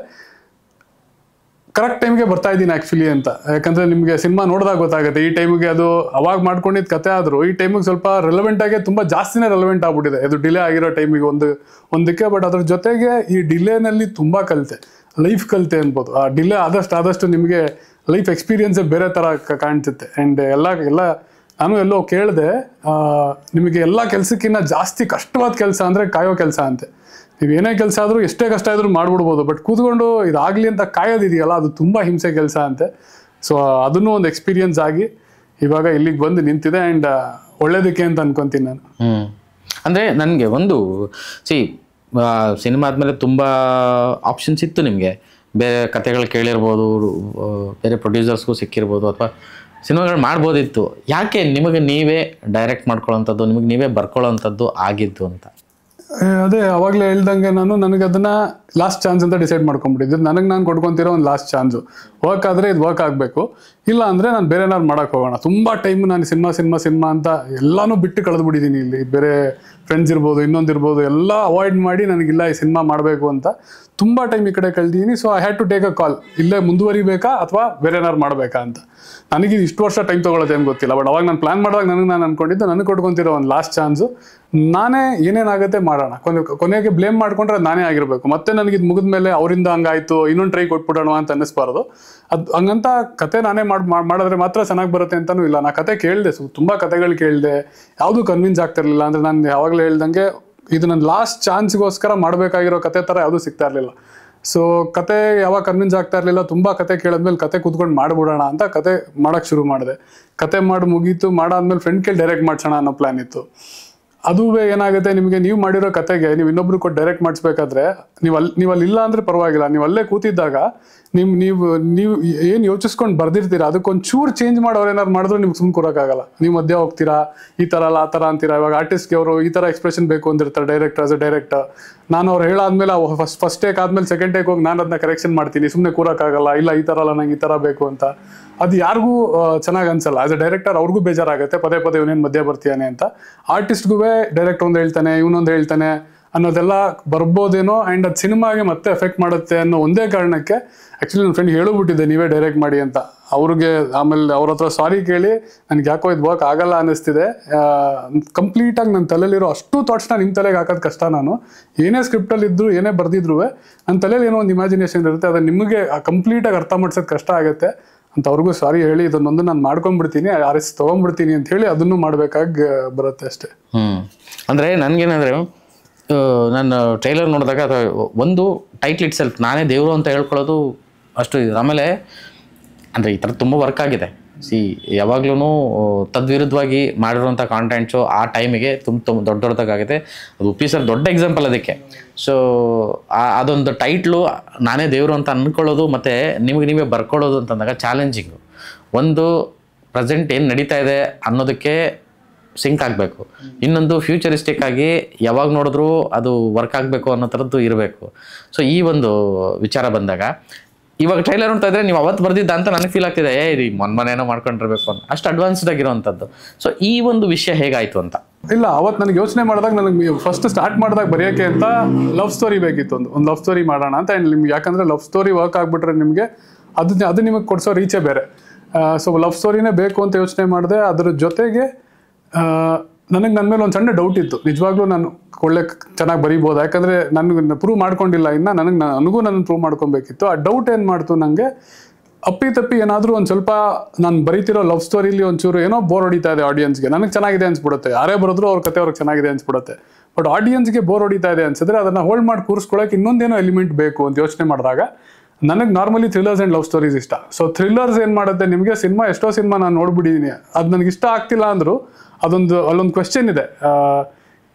ಕರೆಕ್ಟ್ ಟೈಮ್ಗೆ ಬರ್ತಾ ಇದ್ದೀನಿ ಆ್ಯಕ್ಚುಲಿ ಅಂತ. ಯಾಕಂದರೆ ನಿಮಗೆ ಸಿನಿಮಾ ನೋಡಿದಾಗ ಗೊತ್ತಾಗುತ್ತೆ, ಈ ಟೈಮಿಗೆ ಅದು ಅವಾಗ ಮಾಡ್ಕೊಂಡಿದ್ದು ಕತೆ ಆದರೂ ಈ ಟೈಮಿಗೆ ಸ್ವಲ್ಪ ರೆಲೆವೆಂಟಾಗಿ ತುಂಬ ಜಾಸ್ತಿನೇ ರೆಲೆವೆಂಟ್ ಆಗ್ಬಿಟ್ಟಿದೆ. ಇದು ಡಿಲೇ ಆಗಿರೋ ಟೈಮಿಗೆ ಒಂದಕ್ಕೆ. ಬಟ್ ಅದ್ರ ಜೊತೆಗೆ ಈ ಡಿಲೇನಲ್ಲಿ ತುಂಬ ಲೈಫ್ ಕಲಿತೆ ಅನ್ಬೋದು. ಆ ಡಿಲೇ ಆದಷ್ಟು ನಿಮಗೆ ಲೈಫ್ ಎಕ್ಸ್ಪೀರಿಯನ್ಸೇ ಬೇರೆ ಥರ ಕಾಣ್ಸುತ್ತೆ. ಆ್ಯಂಡ್ ಎಲ್ಲ ನಾನು ಎಲ್ಲೋ ಕೇಳಿದೆ, ನಿಮಗೆ ಎಲ್ಲ ಕೆಲಸಕ್ಕಿಂತ ಜಾಸ್ತಿ ಕಷ್ಟವಾದ ಕೆಲಸ ಅಂದರೆ ಕಾಯೋ ಕೆಲಸ ಅಂತೆ. ನೀವು ಏನೇ ಕೆಲಸ ಆದರೂ ಎಷ್ಟೇ ಕಷ್ಟ ಆದರೂ ಮಾಡ್ಬಿಡ್ಬೋದು, ಬಟ್ ಕೂತ್ಕೊಂಡು ಇದಾಗಲಿ ಅಂತ ಕಾಯೋದಿದೆಯಲ್ಲ, ಅದು ತುಂಬ ಹಿಂಸೆ ಕೆಲಸ ಅಂತೆ. ಸೊ ಅದನ್ನೂ ಒಂದು ಎಕ್ಸ್ಪೀರಿಯನ್ಸ್ ಆಗಿ ಇವಾಗ ಇಲ್ಲಿಗೆ ಬಂದು ನಿಂತಿದೆ. ಆ್ಯಂಡ್ ಒಳ್ಳೇದಕ್ಕೆ ಅಂತ ಅನ್ಕೊತೀನಿ ನಾನು. ಅಂದರೆ ನನಗೆ ಒಂದು ಸಿನಿಮಾ ಆದಮೇಲೆ ತುಂಬ ಆಪ್ಷನ್ಸ್ ಇತ್ತು ನಿಮಗೆ. ಬೇರೆ ಕತೆಗಳು ಕೇಳಿರ್ಬೋದು, ಬೇರೆ ಪ್ರೊಡ್ಯೂಸರ್ಸ್ಗೂ ಸಿಕ್ಕಿರ್ಬೋದು, ಅಥವಾ ಸಿನಿಮಾಗಳು ಮಾಡ್ಬೋದಿತ್ತು. ಯಾಕೆ ನಿಮಗೆ ನೀವೇ ಡೈರೆಕ್ಟ್ ಮಾಡ್ಕೊಳ್ಳೋಂಥದ್ದು, ನಿಮಗೆ ನೀವೇ ಬರ್ಕೊಳ್ಳೋವಂಥದ್ದು ಆಗಿದ್ದು ಅಂತ? ಅದೇ ಅವಾಗಲೇ ಹೇಳ್ದಂಗೆ, ನನಗೆ ಅದನ್ನು ಲಾಸ್ಟ್ ಚಾನ್ಸ್ ಅಂತ ಡಿಸೈಡ್ ಮಾಡ್ಕೊಂಡ್ಬಿಟ್ಟಿದ್ದು. ನಾನು ಕೊಡ್ಕೊತಿರೋ ಒಂದು ಲಾಸ್ಟ್ ಚಾನ್ಸು. ವರ್ಕ್ ಆದರೆ ಇದು ವರ್ಕ್ ಆಗಬೇಕು, ಇಲ್ಲ ಅಂದರೆ ನಾನು ಬೇರೆ ಏನಾದ್ರು ಮಾಡೋಕ್ಕೆ ಹೋಗೋಣ. ತುಂಬ ಟೈಮ್ ನಾನು ಸಿನಿಮಾ ಅಂತ ಎಲ್ಲನೂ ಬಿಟ್ಟು ಕಳೆದುಬಿಟ್ಟಿದ್ದೀನಿ. ಇಲ್ಲಿ ಬೇರೆ ಫ್ರೆಂಡ್ಸ್ ಇರ್ಬೋದು, ಇನ್ನೊಂದಿರ್ಬೋದು, ಎಲ್ಲ ಅವಾಯ್ಡ್ ಮಾಡಿ ನನಗಿಲ್ಲ ಈ ಸಿನಿಮಾ ಮಾಡಬೇಕು ಅಂತ ತುಂಬ ಟೈಮ್ ಈ ಕಡೆ ಕಳೆದಿದ್ದೀನಿ. So I had to take a call, ಇಲ್ಲೇ ಮುಂದುವರಿಬೇಕಾ ಅಥವಾ ಬೇರೆ ಏನಾದ್ರು ಮಾಡಬೇಕಾ ಅಂತ. ನನಗೆ ಇಷ್ಟು ವರ್ಷ ಟೈಮ್ ತೊಗೊಳತ್ತೆ ಏನು ಗೊತ್ತಿಲ್ಲ, ಬಟ್ ಅವಾಗ ನಾನು ಪ್ಲಾನ್ ಮಾಡಿದಾಗ ನಾನು ಅನ್ಕೊಂಡಿದ್ದು ನನಗೆ ಕೊಟ್ಕೊತಿರೋ ಒಂದು ಲಾಸ್ಟ್ ಚಾನ್ಸು, ನಾನೇ ಏನೇನಾಗುತ್ತೆ ಮಾಡೋಣ, ಕೊನೆಗೆ ಬ್ಲೇಮ್ ಮಾಡ್ಕೊಂಡ್ರೆ ಅದು ನಾನೇ ಆಗಿರಬೇಕು. ಮತ್ತೆ ನನಗಿದು ಮುಗಿದ ಮೇಲೆ ಅವರಿಂದ ಹಂಗಾಯ್ತು ಇನ್ನೊಂದು ಟ್ರೈ ಕೊಟ್ಬಿಡೋಣ ಅಂತ ಅನ್ನಿಸ್ಬಾರ್ದು. ಅದು ಹಂಗಂತ ಕತೆ ನಾನೇ ಮಾಡಿದ್ರೆ ಮಾತ್ರ ಚೆನ್ನಾಗಿ ಬರುತ್ತೆ ಅಂತಲೂ ಇಲ್ಲ. ನಾನು ಕತೆ ಕೇಳಿದೆ, ತುಂಬ ಕತೆಗಳು ಕೇಳಿದೆ, ಯಾವುದೂ ಕನ್ವಿನ್ಸ್ ಆಗ್ತಿರ್ಲಿಲ್ಲ. ಅಂದರೆ ನಾನು ಯಾವಾಗಲೂ ಹೇಳ್ದಂಗೆ ಇದು ನನ್ನ ಲಾಸ್ಟ್ ಚಾನ್ಸ್ಗೋಸ್ಕರ ಮಾಡಬೇಕಾಗಿರೋ ಕತೆ ಥರ ಯಾವುದೂ ಸಿಗ್ತಾ ಇರಲಿಲ್ಲ. ಸೊ ಕತೆ ಯಾವಾಗ ಕನ್ವಿನ್ಸ್ ಆಗ್ತಾ ಇರಲಿಲ್ಲ, ತುಂಬ ಕತೆ ಕೇಳಿದ್ಮೇಲೆ ಕತೆ ಕೂತ್ಕೊಂಡು ಮಾಡ್ಬಿಡೋಣ ಅಂತ ಕತೆ ಮಾಡೋಕ್ಕೆ ಶುರು ಮಾಡಿದೆ. ಕತೆ ಮಾಡಿ ಮುಗೀತು, ಮಾಡಾದ್ಮೇಲೆ ಫ್ರೆಂಡ್ ಕೇಳಿ ಡೈರೆಕ್ಟ್ ಮಾಡ್ಸೋಣ ಅನ್ನೋ ಪ್ಲ್ಯಾನ್ ಇತ್ತು. ಅದು ಏನಾಗುತ್ತೆ, ನಿಮಗೆ ನೀವು ಮಾಡಿರೋ ಕತೆಗೆ ನೀವು ಇನ್ನೊಬ್ರು ಕೊಟ್ಟು ಡೈರೆಕ್ಟ್ ಮಾಡಿಸ್ಬೇಕಾದ್ರೆ ನೀವು ಅಲ್ಲಿ ಇಲ್ಲ ಅಂದರೆ ಪರವಾಗಿಲ್ಲ, ನೀವು ಅಲ್ಲೇ ಕೂತಿದ್ದಾಗ ನೀವು ಏನು ಯೋಚಿಸ್ಕೊಂಡು ಬರ್ದಿರ್ತೀರಾ ಅದಕ್ಕೊಂದು ಚೂರು ಚೇಂಜ್ ಮಾಡಿ ಅವ್ರು ಏನಾರು ಮಾಡಿದ್ರು ನಿಮ್ಗೆ ಸುಮ್ಮನೆ ಕೊಡೋಕ್ಕಾಗಲ್ಲ. ನೀವು ಮಧ್ಯೆ ಹೋಗ್ತೀರಾ, ಈ ಥರ ಅಲ್ಲ ಆ ಥರ ಅಂತೀರಾ. ಇವಾಗ ಆರ್ಟಿಸ್ಟ್ಗೆ ಅವರು ಈ ಥರ ಎಕ್ಸ್ಪ್ರೆಷನ್ ಬೇಕು ಅಂದಿರ್ತಾರೆ ಡೈರೆಕ್ಟರ್. ಆಸ್ ಅ ಡೈರೆಕ್ಟರ್ ನಾನು ಅವ್ರು ಹೇಳಾದ್ಮೇಲೆ ಫಸ್ಟ್ ಟೇಕ್ ಆದ್ಮೇಲೆ ಸೆಕೆಂಡ್ ಟೇಕ್ ಹೋಗಿ ನಾನು ಅದನ್ನ ಕರೆಕ್ಷನ್ ಮಾಡ್ತೀನಿ, ಸುಮ್ಮನೆ ಕೂರೋಕ್ಕಾಗಲ್ಲ. ಇಲ್ಲ ಈ ಥರ ಅಲ್ಲ, ನಂಗೆ ಈ ಥರ ಬೇಕು ಅಂತ. ಅದು ಯಾರಿಗೂ ಚೆನ್ನಾಗಿ ಅನ್ಸಲ್ಲ. ಆಸ್ ಅ ಡೈರೆಕ್ಟರ್ ಅವ್ರಿಗೂ ಬೇಜಾರಾಗುತ್ತೆ, ಪದೇ ಇವನೇನು ಮಧ್ಯೆ ಬರ್ತೀಯಾನೆ ಅಂತ. ಆರ್ಟಿಸ್ಟ್ಗೂ ಡೈರೆಕ್ಟರ್ ಒಂದು ಹೇಳ್ತಾನೆ, ಇವನೊಂದು ಹೇಳ್ತಾನೆ ಅನ್ನೋದೆಲ್ಲ ಬರ್ಬೋದೇನೋ, ಆ್ಯಂಡ್ ಅದು ಸಿನಿಮಾಗೆ ಮತ್ತೆ ಎಫೆಕ್ಟ್ ಮಾಡುತ್ತೆ ಅನ್ನೋ ಒಂದೇ ಕಾರಣಕ್ಕೆ ಆ್ಯಕ್ಚುಲಿ ನನ್ನ ಫ್ರೆಂಡ್ ಹೇಳಿಬಿಟ್ಟಿದ್ದೆ ನೀವೇ ಡೈರೆಕ್ಟ್ ಮಾಡಿ ಅಂತ. ಅವ್ರಿಗೆ ಆಮೇಲೆ ಅವ್ರ ಹತ್ರ ಸಾರಿ ಕೇಳಿ ನನಗೆ ಯಾಕೋ ಇದು ವರ್ಕ್ ಆಗಲ್ಲ ಅನ್ನಿಸ್ತಿದೆ. ಕಂಪ್ಲೀಟಾಗಿ ನನ್ನ ತಲೆಯಲ್ಲಿರೋ ಅಷ್ಟು ಥಾಟ್ಸ್ನ ನಿಮ್ಮ ತಲೆಗೆ ಹಾಕೋದು ಕಷ್ಟ. ನಾನು ಏನೇ ಸ್ಕ್ರಿಪ್ಟಲ್ಲಿ ಇದ್ರು ಏನೇ ಬರ್ದಿದ್ರು ನನ್ನ ತಲೆಯಲ್ಲಿ ಏನೋ ಒಂದು ಇಮ್ಯಾಜಿನೇಷನ್ ಇರುತ್ತೆ, ಅದನ್ನು ನಿಮಗೆ ಕಂಪ್ಲೀಟಾಗಿ ಅರ್ಥ ಮಾಡ್ಸೋದು ಕಷ್ಟ ಆಗುತ್ತೆ ಅಂತ ಅವ್ರಿಗೂ ಸಾರಿ ಹೇಳಿ ಇದನ್ನೊಂದು ನಾನು ಮಾಡ್ಕೊಂಡ್ಬಿಡ್ತೀನಿ, RS ತೊಗೊಂಡ್ಬಿಡ್ತೀನಿ ಅಂತ ಹೇಳಿ ಅದನ್ನು ಮಾಡಬೇಕಾಗಿ ಬರುತ್ತೆ ಅಷ್ಟೇ. ಅಂದರೆ ನನಗೇನಂದರೆ ನಾನು ಟ್ರೈಲರ್ ನೋಡಿದಾಗ ಒಂದು ಟೈಟ್ಲ್ ಇಟ್ ಸೆಲ್ಫ್ ನಾನೇ ದೇವರು ಅಂತ ಹೇಳ್ಕೊಳ್ಳೋದು ಅಷ್ಟು ಇದು. ಆಮೇಲೆ ಅಂದರೆ ಈ ಥರ ತುಂಬ ವರ್ಕ್ ಆಗಿದೆ. ಯಾವಾಗ್ಲೂ ತದ್ವಿರುದ್ಧವಾಗಿ ಮಾಡಿರುವಂಥ ಕಾಂಟೆಂಟ್ಸು ಆ ಟೈಮಿಗೆ ತುಂಬ ದೊಡ್ಡದಾಗಿದೆ. ಅದು ಉಪ್ಪಿ ಸರ್ ದೊಡ್ಡ ಎಕ್ಸಾಂಪಲ್ ಅದಕ್ಕೆ. ಸೊ ಅದೊಂದು ಟೈಟ್ಲು ನಾನೇ ದೇವರು ಅಂತ ಅಂದ್ಕೊಳ್ಳೋದು ಮತ್ತು ನಿಮಗೆ ನೀವೇ ಬರ್ಕೊಳ್ಳೋದು ಅಂತಂದಾಗ ಚಾಲೆಂಜಿಂಗು. ಒಂದು ಪ್ರೆಸೆಂಟ್ ಏನು ನಡೀತಾ ಇದೆ ಅನ್ನೋದಕ್ಕೆ ಸಿಂಕ್ ಆಗಬೇಕು, ಇನ್ನೊಂದು ಫ್ಯೂಚರಿಸ್ಟಿಕ್ ಆಗಿ ಯಾವಾಗ ನೋಡಿದ್ರೂ ಅದು ವರ್ಕ್ ಆಗಬೇಕು ಅನ್ನೋ ಥರದ್ದು ಇರಬೇಕು. ಸೊ ಈ ಒಂದು ವಿಚಾರ ಬಂದಾಗ ಇವಾಗ ಟ್ರೈಲರ್ ನೋಡ್ತಾ ಇದ್ರೆ ನೀವು ಅವತ್ತು ಬರ್ದಿದ್ದ ಅಂತ ನನಗೆ ಫೀಲ್ ಆಗ್ತಿದೆ, ಇದು ಮೊನ್ನೇನೋ ಮಾಡ್ಕೊಂಡಿರ್ಬೇಕು ಅಂತ, ಅಷ್ಟು ಅಡ್ವಾನ್ಸ್ಡ್ ಆಗಿರೋವಂಥದ್ದು. ಸೊ ಈ ಒಂದು ವಿಷಯ ಹೇಗಾಯಿತು ಅಂತ. ಇಲ್ಲ, ಅವತ್ತು ನನಗೆ ಯೋಚನೆ ಮಾಡಿದಾಗ ನನಗೆ ಫಸ್ಟ್ ಸ್ಟಾರ್ಟ್ ಮಾಡಿದಾಗ ಬರೆಯೋಕ್ಕೆ ಅಂತ ಲವ್ ಸ್ಟೋರಿ ಬೇಕಿತ್ತು, ಒಂದು ಲವ್ ಸ್ಟೋರಿ ಮಾಡೋಣ ಅಂತ. ಆ್ಯಂಡ್ ನಿಮ್ಗೆ ಯಾಕಂದರೆ ಲವ್ ಸ್ಟೋರಿ ವರ್ಕ್ ಆಗಿಬಿಟ್ರೆ ನಿಮಗೆ ಅದು ನಿಮಗೆ ಕೊಡಿಸೋ ರೀಚೇ ಬೇರೆ. ಸೊ ಲವ್ ಸ್ಟೋರಿನೇ ಬೇಕು ಅಂತ ಯೋಚನೆ ಮಾಡಿದೆ. ಅದ್ರ ಜೊತೆಗೆ ನನಗೆ ನನ್ನ ಮೇಲೆ ಒಂದು ಸಣ್ಣ ಡೌಟ್ ಇತ್ತು. ನಿಜವಾಗ್ಲೂ ನಾನು ಒಳ್ಳೆ ಚೆನ್ನಾಗಿ ಬರೀಬೋದು, ಯಾಕಂದರೆ ನನಗೆ ಪ್ರೂವ್ ಮಾಡ್ಕೊಂಡಿಲ್ಲ ಇನ್ನು, ನನಗೂ ಪ್ರೂವ್ ಮಾಡ್ಕೊಬೇಕಿತ್ತು. ಆ ಡೌಟ್ ಏನು ಮಾಡ್ತು ನನಗೆ, ಅಪ್ಪಿ ಏನಾದರೂ ಒಂದು ಸ್ವಲ್ಪ ನಾನು ಬರೀತಿರೋ ಲವ್ ಸ್ಟೋರಿಲಿ ಒಂಚೂರು ಏನೋ ಬೋರ್ ಹೊಡಿತಾ ಇದೆ ಆಡಿಯನ್ಸ್ಗೆ. ನನಗೆ ಚೆನ್ನಾಗಿದೆ ಅನ್ಸ್ಬಿಡುತ್ತೆ, ಯಾರೇ ಬರೋದ್ರು ಅವ್ರ ಕತೆ ಅವ್ರಿಗೆ ಚೆನ್ನಾಗಿದೆ ಅನ್ಸ್ಬಿಡುತ್ತೆ. ಬಟ್ ಆಡಿಯನ್ಸ್ಗೆ ಬೋರ್ ಹೊಡಿತಾ ಇದೆ ಅನ್ಸಿದ್ರೆ ಅದನ್ನು ಹೋಲ್ಡ್ ಮಾಡಿ ಕೂರಿಸ್ಕೊಳ್ಳೋಕೆ ಇನ್ನೊಂದೇನೋ ಎಲಿಮೆಂಟ್ ಬೇಕು ಅಂತ ಯೋಚನೆ ಮಾಡಿದಾಗ ನನಗೆ normally thrillers and love stories ಇಷ್ಟ. ಸೊ ಥ್ರಿಲ್ಲರ್ಸ್ ಏನು ಮಾಡುತ್ತೆ, ನಿಮಗೆ ಎಷ್ಟೋ ಸಿನಿಮಾ ನಾನು ನೋಡ್ಬಿಟ್ಟಿದ್ದೀನಿ, ಅದು ನನಗೆ ಇಷ್ಟ ಆಗ್ತಿಲ್ಲ ಅಂದರೂ ಅಲ್ಲೊಂದು ಕ್ವೆಶ್ಚನ್ ಇದೆ,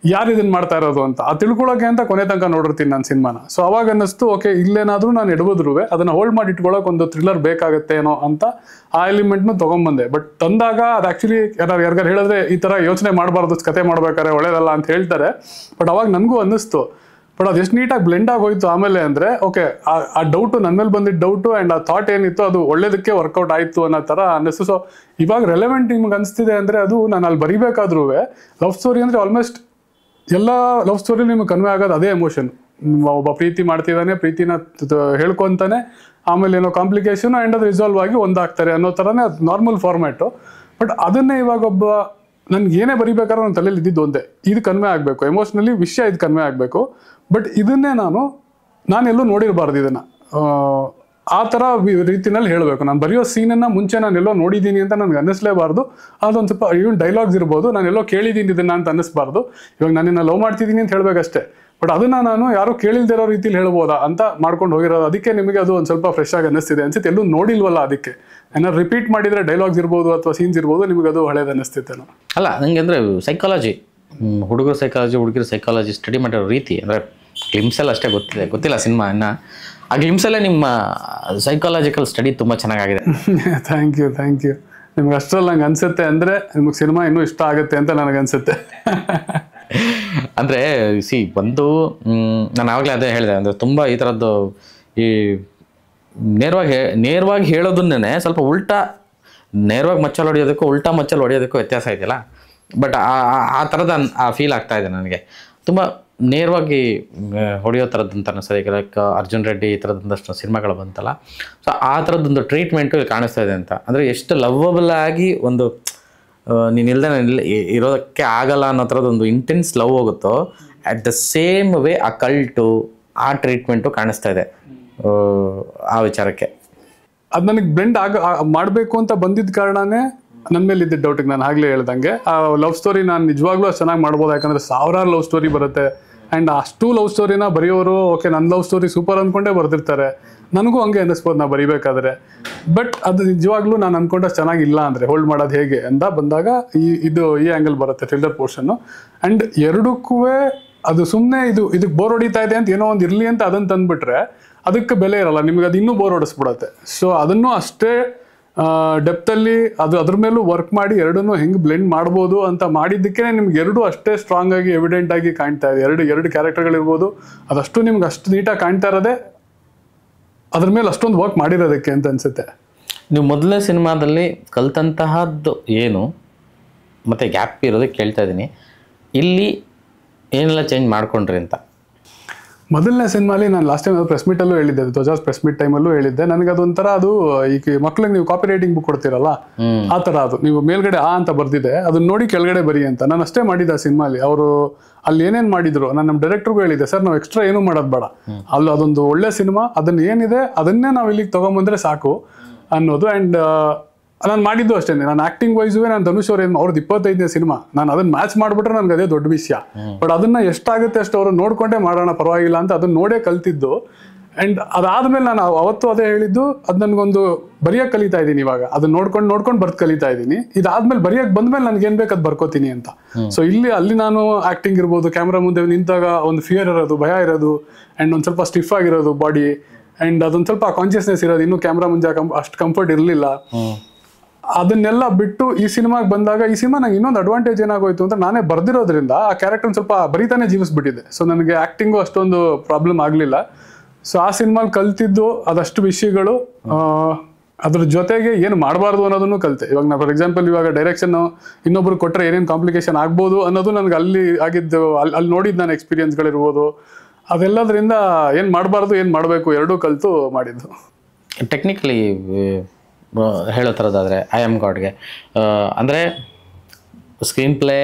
ಯಾರು ಇದನ್ನು ಮಾಡ್ತಾ ಇರೋದು ಅಂತ. ಅದು ತಿಳ್ಕೊಳ್ಳೋಕೆ ಅಂತ ಕೊನೆ ತನಕ ನೋಡಿರ್ತೀನಿ ನಾನು ಸಿನಿಮಾನ. ಸೊ ಅವಾಗ ಅನ್ನಿಸ್ತು, ಓಕೆ ಇಲ್ಲೇನಾದರೂ ನಾನು ಎಡಬದ್ರು ಅದನ್ನು ಹೋಲ್ಡ್ ಮಾಡಿ ಇಟ್ಕೊಳ್ಳೋಕೆ ಒಂದು ಥ್ರಿಲ್ಲರ್ ಬೇಕಾಗುತ್ತೆ ಏನೋ ಅಂತ ಆ ಎಲಿಮೆಂಟ್ನು ತೊಗೊಂಬಂದೆ. ಬಟ್ ತಂದಾಗ ಅದು ಆ್ಯಕ್ಚುಲಿ ಯಾರಿಗಾರು ಹೇಳಿದ್ರೆ ಈ ಥರ ಯೋಚನೆ ಮಾಡಬಾರ್ದು, ಕತೆ ಮಾಡ್ಬೇಕಾದ್ರೆ ಒಳ್ಳೇದಲ್ಲ ಅಂತ ಹೇಳ್ತಾರೆ. ಬಟ್ ಅವಾಗ ನನಗೂ ಅನ್ನಿಸ್ತು. ಬಟ್ ಅದು ಎಷ್ಟು ನೀಟಾಗಿ ಬ್ಲೆಂಡ್ ಆಗಿ ಹೋಯ್ತು ಆಮೇಲೆ ಅಂದರೆ, ಓಕೆ ಆ ಡೌಟು ನನ್ನ ಮೇಲೆ ಬಂದಿದ್ದ ಡೌಟು ಆ್ಯಂಡ್ ಆ ಥಾಟ್ ಏನಿತ್ತು ಅದು ಒಳ್ಳೇದಕ್ಕೆ ವರ್ಕೌಟ್ ಆಯಿತು ಅನ್ನೋ ಥರ ಅನ್ನಿಸ್ತು. ಸೊ ಇವಾಗ ರೆಲೆವೆಂಟ್ ನಿಮ್ಗೆ ಅನಿಸ್ತಿದೆ ಅಂದರೆ ಅದು ನಾನು ಅಲ್ಲಿ ಬರೀಬೇಕಾದ್ರೂ ಲವ್ ಸ್ಟೋರಿ ಅಂದರೆ ಆಲ್ಮೋಸ್ಟ್ ಎಲ್ಲ ಲವ್ ಸ್ಟೋರಿ ನಿಮಗೆ ಕನ್ವೆ ಆಗೋದು ಅದೇ ಎಮೋಷನ್. ಒಬ್ಬ ಪ್ರೀತಿ ಮಾಡ್ತಿದ್ದಾನೆ, ಪ್ರೀತಿನ ಹೇಳ್ಕೊತಾನೆ, ಆಮೇಲೆ ಏನೋ ಕಾಂಪ್ಲಿಕೇಶನ್ ಆ್ಯಂಡ್ ಅದು ರಿಸಾಲ್ವ್ ಆಗಿ ಒಂದಾಗ್ತಾರೆ ಅನ್ನೋ ಥರನೇ ಅದು ನಾರ್ಮಲ್ ಫಾರ್ಮ್ಯಾಟು. ಬಟ್ ಅದನ್ನೇ ಇವಾಗ ನನ್ಗೆ ಏನೇ ಬರೀಬೇಕಾದ್ರೆ ನನ್ನ ತಲೆಯಲ್ಲಿ ಇದ್ದಿದ್ದು ಒಂದೇ, ಇದು ಕನ್ವೆ ಆಗಬೇಕು, ಎಮೋಷ್ನಲಿ ವಿಷಯ ಇದು ಕನ್ವೆ ಆಗಬೇಕು. ಬಟ್ ಇದನ್ನೇ ನಾನೆಲ್ಲೂ ನೋಡಿರಬಾರ್ದು, ಇದನ್ನು ಆ ಥರ ರೀತಿನಲ್ಲಿ ಹೇಳಬೇಕು. ನಾನು ಬರೆಯೋ ಸೀನನ್ನು ಮುಂಚೆ ನಾನೆಲ್ಲೋ ನೋಡಿದ್ದೀನಿ ಅಂತ ನನಗೆ ಅನ್ನಿಸ್ಲೇಬಾರ್ದು. ಅದೊಂದು ಸ್ವಲ್ಪ ಇವನ್ ಡೈಲಾಗ್ಸ್ ಇರ್ಬೋದು, ನಾನೆಲ್ಲೋ ಕೇಳಿದ್ದೀನಿ ಇದನ್ನು ಅಂತ ಅನ್ನಿಸ್ಬಾರ್ದು. ಇವಾಗ ನಾನಿನ್ನ ಲವ್ ಮಾಡ್ತಿದ್ದೀನಿ ಅಂತ ಹೇಳಬೇಕಷ್ಟೇ, ಬಟ್ ಅದನ್ನು ನಾನು ಯಾರು ಕೇಳಿಲ್ದಿರೋ ರೀತಿಲಿ ಹೇಳ್ಬೋದಾ ಅಂತ ಮಾಡ್ಕೊಂಡು ಹೋಗಿರೋದು. ಅದಕ್ಕೆ ನಿಮಗೆ ಅದು ಒಂದು ಸ್ವಲ್ಪ ಫ್ರೆಶ್ ಆಗಿ ಅನ್ನಿಸ್ತಿದೆ ಅನ್ಸುತ್ತೆ. ಎಲ್ಲೂ ನೋಡಿಲ್ವಲ್ಲ, ಅದಕ್ಕೆ ಏನಾದ್ರು ರಿಪೀಟ್ ಮಾಡಿದರೆ ಡೈಲಾಗ್ಸ್ ಇರ್ಬೋದು ಅಥವಾ ಸೀನ್ಸ್ ಇರ್ಬೋದು, ನಿಮಗೆ ಅದು ಹಳೇದು ಅನ್ನಿಸ್ತಿತ್ತೇನೋ. ಅಲ್ಲ, ನನಗೆ ಅಂದರೆ ಸೈಕಾಲಜಿ, ಹುಡುಗರ ಸೈಕಾಲಜಿ, ಹುಡುಗಿರ ಸೈಕಾಲಜಿ ಸ್ಟಡಿ ಮಾಡಿರೋ ರೀತಿ ಅಂದರೆ ಗ್ಲಿಮ್ಸಲ್ಲಿ ಅಷ್ಟೇ ಗೊತ್ತಿಲ್ಲ ಸಿನಿಮಾ ಇನ್ನು. ಆ ಗ್ಲಿಮ್ಸಲ್ಲೇ ನಿಮ್ಮ ಸೈಕಾಲಜಿಕಲ್ ಸ್ಟಡಿ ತುಂಬ ಚೆನ್ನಾಗಿದೆ. ಥ್ಯಾಂಕ್ ಯು ನಿಮ್ಗೆ ಅಷ್ಟರಲ್ಲಿ ನಂಗೆ ಅನಿಸುತ್ತೆ ಅಂದರೆ ನಿಮಗೆ ಸಿನಿಮಾ ಇನ್ನೂ ಇಷ್ಟ ಆಗುತ್ತೆ ಅಂತ ನನಗನ್ಸುತ್ತೆ. ಅಂದರೆ ನಾನು ಆವಾಗಲೇ ಅದೇ ಹೇಳಿದೆ, ಅಂದರೆ ತುಂಬ ಈ ಥರದ್ದು ಈ ನೇರವಾಗಿ ಹೇಳೋದನ್ನೇ ಸ್ವಲ್ಪ ಉಲ್ಟಾ ನೇರವಾಗಿ ಮಚ್ಚಲ್ಲಿ ಹೊಡೆಯೋದಕ್ಕೂ ಉಲ್ಟಾ ಮಚ್ಚಲ್ಲಿ ಹೊಡೆಯೋದಕ್ಕೂ ವ್ಯತ್ಯಾಸ ಇದೆಯಲ್ಲ. ಬಟ್ ಆ ಥರದ ಆ ಫೀಲ್ ಆಗ್ತಾ ಇದೆ ನನಗೆ. ತುಂಬ ನೇರವಾಗಿ ಹೊಡೆಯೋ ಥರದ್ದಂತ ಅನಿಸ್ತದೆ. ಈಗ ಲೈಕ್ ಅರ್ಜುನ್ ರೆಡ್ಡಿ ಈ ಥರದ್ದೊಂದಷ್ಟು ಸಿನಿಮಾಗಳು ಬಂತಲ್ಲ, ಸೊ ಆ ಥರದ್ದೊಂದು ಟ್ರೀಟ್ಮೆಂಟು ಇಲ್ಲಿ ಕಾಣಿಸ್ತಾ ಇದೆ ಅಂತ. ಅಂದರೆ ಎಷ್ಟು ಲವ್ವಬಲ್ ಆಗಿ ಒಂದು ನೀನು ಇಲ್ಲದೆ ಇರೋದಕ್ಕೆ ಆಗಲ್ಲ ಅನ್ನೋ ಥರದ್ದೊಂದು ಇಂಟೆನ್ಸ್ ಲವ್ ಹೋಗುತ್ತೋ, ಅಟ್ ದ ಸೇಮ್ ವೇ ಆ ಕಲ್ಟು ಆ ಟ್ರೀಟ್ಮೆಂಟು ಕಾಣಿಸ್ತಾ ಇದೆ ಆ ವಿಚಾರಕ್ಕೆ. ಅದು ನನಗೆ ಬ್ಲೆಂಡ್ ಮಾಡಬೇಕು ಅಂತ ಬಂದಿದ್ದ ಕಾರಣನೇ ನನ್ನ ಮೇಲೆ ಇದ್ದಿದ್ದ ಡೌಟಿಗೆ ನಾನು ಆಗಲೇ ಹೇಳ್ದಂಗೆ ಆ ಲವ್ ಸ್ಟೋರಿ ನಾನು ನಿಜವಾಗ್ಲೂ ಅಷ್ಟು ಚೆನ್ನಾಗಿ ಮಾಡ್ಬೋದು. ಯಾಕಂದರೆ ಸಾವಿರಾರು ಲವ್ ಸ್ಟೋರಿ ಬರುತ್ತೆ ಆ್ಯಂಡ್ ಅಷ್ಟು ಲವ್ ಸ್ಟೋರಿನ ಬರೆಯೋರು ಓಕೆ ನನ್ನ ಲವ್ ಸ್ಟೋರಿ ಸೂಪರ್ ಅಂದ್ಕೊಂಡೇ ಬರ್ದಿರ್ತಾರೆ. ನನಗೂ ಹಂಗೆ ಅನ್ನಿಸ್ಬೋದು ನಾ ಬರಿಬೇಕಾದ್ರೆ. ಬಟ್ ಅದು ನಿಜವಾಗ್ಲೂ ನಾನು ಅಂದ್ಕೊಂಡಷ್ಟು ಚೆನ್ನಾಗಿಲ್ಲ ಅಂದರೆ ಹೋಲ್ಡ್ ಮಾಡೋದು ಹೇಗೆ ಅಂತ ಬಂದಾಗ ಈ ಆ್ಯಂಗಲ್ ಬರುತ್ತೆ ಥ್ರಿಲ್ಲರ್ ಪೋರ್ಷನ್ನು. ಆ್ಯಂಡ್ ಎರಡಕ್ಕೂ ಅದು ಸುಮ್ಮನೆ ಇದಕ್ಕೆ ಬೋರ್ ಹೊಡಿತಾ ಇದೆ ಅಂತ ಏನೋ ಒಂದು ಇರಲಿ ಅಂತ ಅದನ್ನು ತಂದುಬಿಟ್ರೆ ಅದಕ್ಕೆ ಬೆಲೆ ಇರಲ್ಲ, ನಿಮಗೆ ಅದು ಇನ್ನೂ ಬೋರ್ ಹೊಡಿಸ್ಬಿಡುತ್ತೆ. ಸೊ ಅದನ್ನು ಅಷ್ಟೇ ಡೆಪ್ತಲ್ಲಿ ಅದ್ರ ಮೇಲೂ ವರ್ಕ್ ಮಾಡಿ ಎರಡನ್ನೂ ಹೆಂಗೆ ಬ್ಲೆಂಡ್ ಮಾಡ್ಬೋದು ಅಂತ ಮಾಡಿದ್ದಕ್ಕೆ ನಿಮ್ಗೆ ಎರಡು ಅಷ್ಟೇ ಸ್ಟ್ರಾಂಗ್ ಆಗಿ ಎವಿಡೆಂಟ್ ಆಗಿ ಕಾಣ್ತಾ ಇದೆ. ಎರಡು ಕ್ಯಾರೆಕ್ಟರ್ಗಳಿರ್ಬೋದು, ಅದಷ್ಟು ನಿಮ್ಗೆ ಅಷ್ಟು ನೀಟಾಗಿ ಕಾಣ್ತಾ ಇರೋದೇ ಅದ್ರ ಮೇಲೆ ಅಷ್ಟೊಂದು ವರ್ಕ್ ಮಾಡಿರೋದಕ್ಕೆ ಅಂತ ಅನ್ಸುತ್ತೆ. ನೀವು ಮೊದಲನೇ ಸಿನಿಮಾದಲ್ಲಿ ಕಲ್ತಂತಹದ್ದು ಏನು ಮತ್ತು ಗ್ಯಾಪ್ ಇರೋದಕ್ಕೆ ಕೇಳ್ತಾ ಇದ್ದೀನಿ, ಇಲ್ಲಿ ಏನೆಲ್ಲ ಚೇಂಜ್ ಮಾಡ್ಕೊಂಡ್ರಿ ಅಂತ. ಮೊದಲನೇ ಸಿನಿಮಾಲಿ ನಾನು ಲಾಸ್ಟ್ ಟೈಮ್ ಪ್ರೆಸ್ ಮೀಟಲ್ಲೂ ಹೇಳಿದ್ದೆ, ಧ್ವಜಾಸ್ ಪ್ರೆಸ್ ಮೀಟ್ ಟೈಮಲ್ಲೂ ಹೇಳಿದ್ದೆ, ನನಗೆ ಅದೊಂಥರ ಅದು ಈಗ ಮಕ್ಳಿಗೆ ನೀವು ಕಾಪಿ ರೈಟಿಂಗ್ ಬುಕ್ ಕೊಡ್ತೀರಲ್ಲ ಆ ಥರ ಅದು ನೀವು ಮೇಲ್ಗಡೆ ಆ ಅಂತ ಬರ್ದಿದೆ ಅದನ್ನ ನೋಡಿ ಕೆಳಗಡೆ ಬರಿ ಅಂತ. ನಾನು ಅಷ್ಟೇ ಮಾಡಿದ್ದೆ ಆ ಸಿನಿಮಾಲಿ. ಅವರು ಅಲ್ಲಿ ಏನೇನು ಮಾಡಿದ್ರು ನಾನು ನಮ್ಮ ಡೈರೆಕ್ಟರ್ಗೂ ಹೇಳಿದ್ದೆ, ಸರ್ ನಾವು ಎಕ್ಸ್ಟ್ರಾ ಏನೂ ಮಾಡೋದು ಬೇಡ, ಅಲ್ಲಿ ಅದೊಂದು ಒಳ್ಳೆ ಸಿನಿಮಾ ಅದನ್ನ ಏನಿದೆ ಅದನ್ನೇ ನಾವು ಇಲ್ಲಿಗೆ ತೊಗೊಂಬಂದ್ರೆ ಸಾಕು ಅನ್ನೋದು. ಆ್ಯಂಡ್ ನಾನು ಮಾಡಿದ್ದು ಅಷ್ಟೇ, ನಾನು ಆಕ್ಟಿಂಗ್ ವೈಸುವೆ ನಾನು ಧನುಷ್ ಅವ್ರು ಅವ್ರದ್ದು 25ನೇ ಸಿನಿಮಾ, ನಾನು ಅದನ್ನ ಮ್ಯಾಚ್ ಮಾಡಿಬಿಟ್ರೆ ನನಗೆ ಅದೇ ದೊಡ್ಡ ವಿಷಯ. ಬಟ್ ಅದನ್ನ ಎಷ್ಟಾಗುತ್ತೆ ಅಷ್ಟು ಅವರು ನೋಡ್ಕೊಂಡೇ ಮಾಡೋಣ ಪರವಾಗಿಲ್ಲ ಅಂತ ಅದನ್ನ ನೋಡೇ ಕಲ್ತಿದ್ದು. ಆ್ಯಂಡ್ ಅದಾದ್ಮೇಲೆ ನಾನು ಅವತ್ತು ಅದೇ ಹೇಳಿದ್ದು, ಅದು ನನಗೊಂದು ಬರೆಯೋಕೆ ಕಲಿತಾ ಇದ್ದೀನಿ ಇವಾಗ, ಅದನ್ನ ನೋಡ್ಕೊಂಡು ಬರ್ದು ಕಲಿತಾ ಇದ್ದೀನಿ. ಇದಾದ್ಮೇಲೆ ಬರೆಯೋಕೆ ಬಂದ್ಮೇಲೆ ನನಗೆ ಏನು ಬೇಕು ಅದು ಬರ್ಕೋತೀನಿ ಅಂತ. ಸೊ ಅಲ್ಲಿ ನಾನು ಆಕ್ಟಿಂಗ್ ಇರ್ಬೋದು, ಕ್ಯಾಮ್ರಾ ಮುಂದೆ ನಿಂತಾಗ ಒಂದು ಫಿಯರ್ ಇರೋದು, ಭಯ ಇರೋದು, ಆ್ಯಂಡ್ ಒಂದು ಸ್ವಲ್ಪ ಸ್ಟಿಫ್ ಆಗಿರೋದು ಬಾಡಿ, ಆ್ಯಂಡ್ ಅದೊಂದು ಸ್ವಲ್ಪ ಕಾನ್ಷಿಯಸ್ನೆಸ್ ಇರೋದು, ಇನ್ನೂ ಕ್ಯಾಮ್ರಾ ಮುಂದೆ ಅಷ್ಟು ಕಂಫರ್ಟ್ ಇರಲಿಲ್ಲ. ಅದನ್ನೆಲ್ಲ ಬಿಟ್ಟು ಈ ಸಿನಿಮಾಗೆ ಬಂದಾಗ ಈ ಸಿನಿಮಾ ನಂಗೆ ಇನ್ನೊಂದು ಅಡ್ವಾಂಟೇಜ್ ಏನಾಗೋಯ್ತು ಅಂತ ನಾನೇ ಬರ್ದಿರೋದ್ರಿಂದ ಆ ಕ್ಯಾರೆಕ್ಟರ್ ಸ್ವಲ್ಪ ಬರೀತಾನೆ ಜೀವಿಸ್ಬಿಟ್ಟಿದೆ. ಸೊ ನನಗೆ ಆ್ಯಕ್ಟಿಂಗು ಅಷ್ಟೊಂದು ಪ್ರಾಬ್ಲಮ್ ಆಗಲಿಲ್ಲ. ಸೊ ಆ ಸಿನಿಮಾಲಿ ಕಲ್ತಿದ್ದು ಅದಷ್ಟು ವಿಷಯಗಳು, ಅದ್ರ ಜೊತೆಗೆ ಏನು ಮಾಡಬಾರ್ದು ಅನ್ನೋದನ್ನು ಕಲಿತೆ. ಇವಾಗ ನಾನು ಫಾರ್ ಎಕ್ಸಾಂಪಲ್ ಇವಾಗ ಡೈರೆಕ್ಷನ್ ಇನ್ನೊಬ್ರು ಕೊಟ್ಟರೆ ಏನೇನು ಕಾಂಪ್ಲಿಕೇಶನ್ ಆಗ್ಬೋದು ಅನ್ನೋದು ನನಗೆ ಅಲ್ಲಿ ಆಗಿದ್ದು, ಅಲ್ಲಿ ನೋಡಿದ್ದು ನನ್ನ ಎಕ್ಸ್ಪೀರಿಯನ್ಸ್ಗಳಿರ್ಬೋದು, ಅದೆಲ್ಲದರಿಂದ ಏನು ಮಾಡಬಾರ್ದು ಏನು ಮಾಡಬೇಕು ಎರಡೂ ಕಲಿತು ಮಾಡಿದ್ದು. ಟೆಕ್ನಿಕಲಿ ಹೇಳೋ ಥರದ್ದಾದರೆ ಐ ಆಮ್ ಗಾಡ್ಗೆ ಅಂದರೆ ಸ್ಕ್ರೀನ್ ಪ್ಲೇ,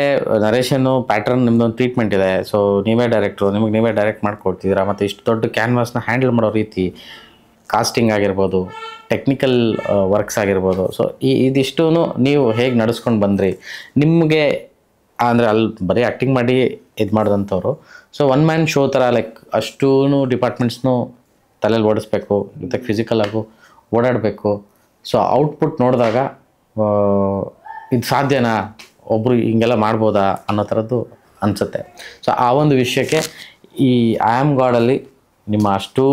ನರೇಷನ್ನು, ಪ್ಯಾಟ್ರನ್ ನಿಮ್ಮದೊಂದು ಟ್ರೀಟ್ಮೆಂಟ್ ಇದೆ. ಸೊ ನೀವೇ ಡೈರೆಕ್ಟ್ರು, ನಿಮಗೆ ನೀವೇ ಡೈರೆಕ್ಟ್ ಮಾಡ್ಕೊಡ್ತಿದ್ದೀರಾ. ಮತ್ತು ಇಷ್ಟು ದೊಡ್ಡ ಕ್ಯಾನ್ವಾಸ್ನ ಹ್ಯಾಂಡಲ್ ಮಾಡೋ ರೀತಿ, ಕಾಸ್ಟಿಂಗ್ ಆಗಿರ್ಬೋದು, ಟೆಕ್ನಿಕಲ್ ವರ್ಕ್ಸ್ ಆಗಿರ್ಬೋದು, ಸೊ ಇದಿಷ್ಟೂ ನೀವು ಹೇಗೆ ನಡೆಸ್ಕೊಂಡು ಬಂದ್ರಿ? ನಿಮಗೆ ಅಂದರೆ ಅಲ್ಲಿ ಬರೀ ಆ್ಯಕ್ಟಿಂಗ್ ಮಾಡಿ ಇದು ಮಾಡಿದಂಥವ್ರು, ಸೊ ಒನ್ ಮ್ಯಾನ್ ಶೋ ಥರ ಲೈಕ್ ಅಷ್ಟೂ ಡಿಪಾರ್ಟ್ಮೆಂಟ್ಸ್ನೂ ತಲೆಯಲ್ಲಿ ಓಡಿಸ್ಬೇಕು, ಜೊತೆಗೆ ಫಿಸಿಕಲ್ ಆಗು ಓಡಾಡಬೇಕು. ಸೊ ಔಟ್ಪುಟ್ ನೋಡಿದಾಗ ಇದು ಸಾಧ್ಯನಾ, ಒಬ್ಬರು ಹಿಂಗೆಲ್ಲ ಮಾಡ್ಬೋದಾ ಅನ್ನೋ ಥರದ್ದು ಅನಿಸುತ್ತೆ. ಸೊ ಆ ಒಂದು ವಿಷಯಕ್ಕೆ ಈ ಐ ಆಮ್ ಗಾಡಲ್ಲಿ ನಿಮ್ಮ ಅಷ್ಟೂ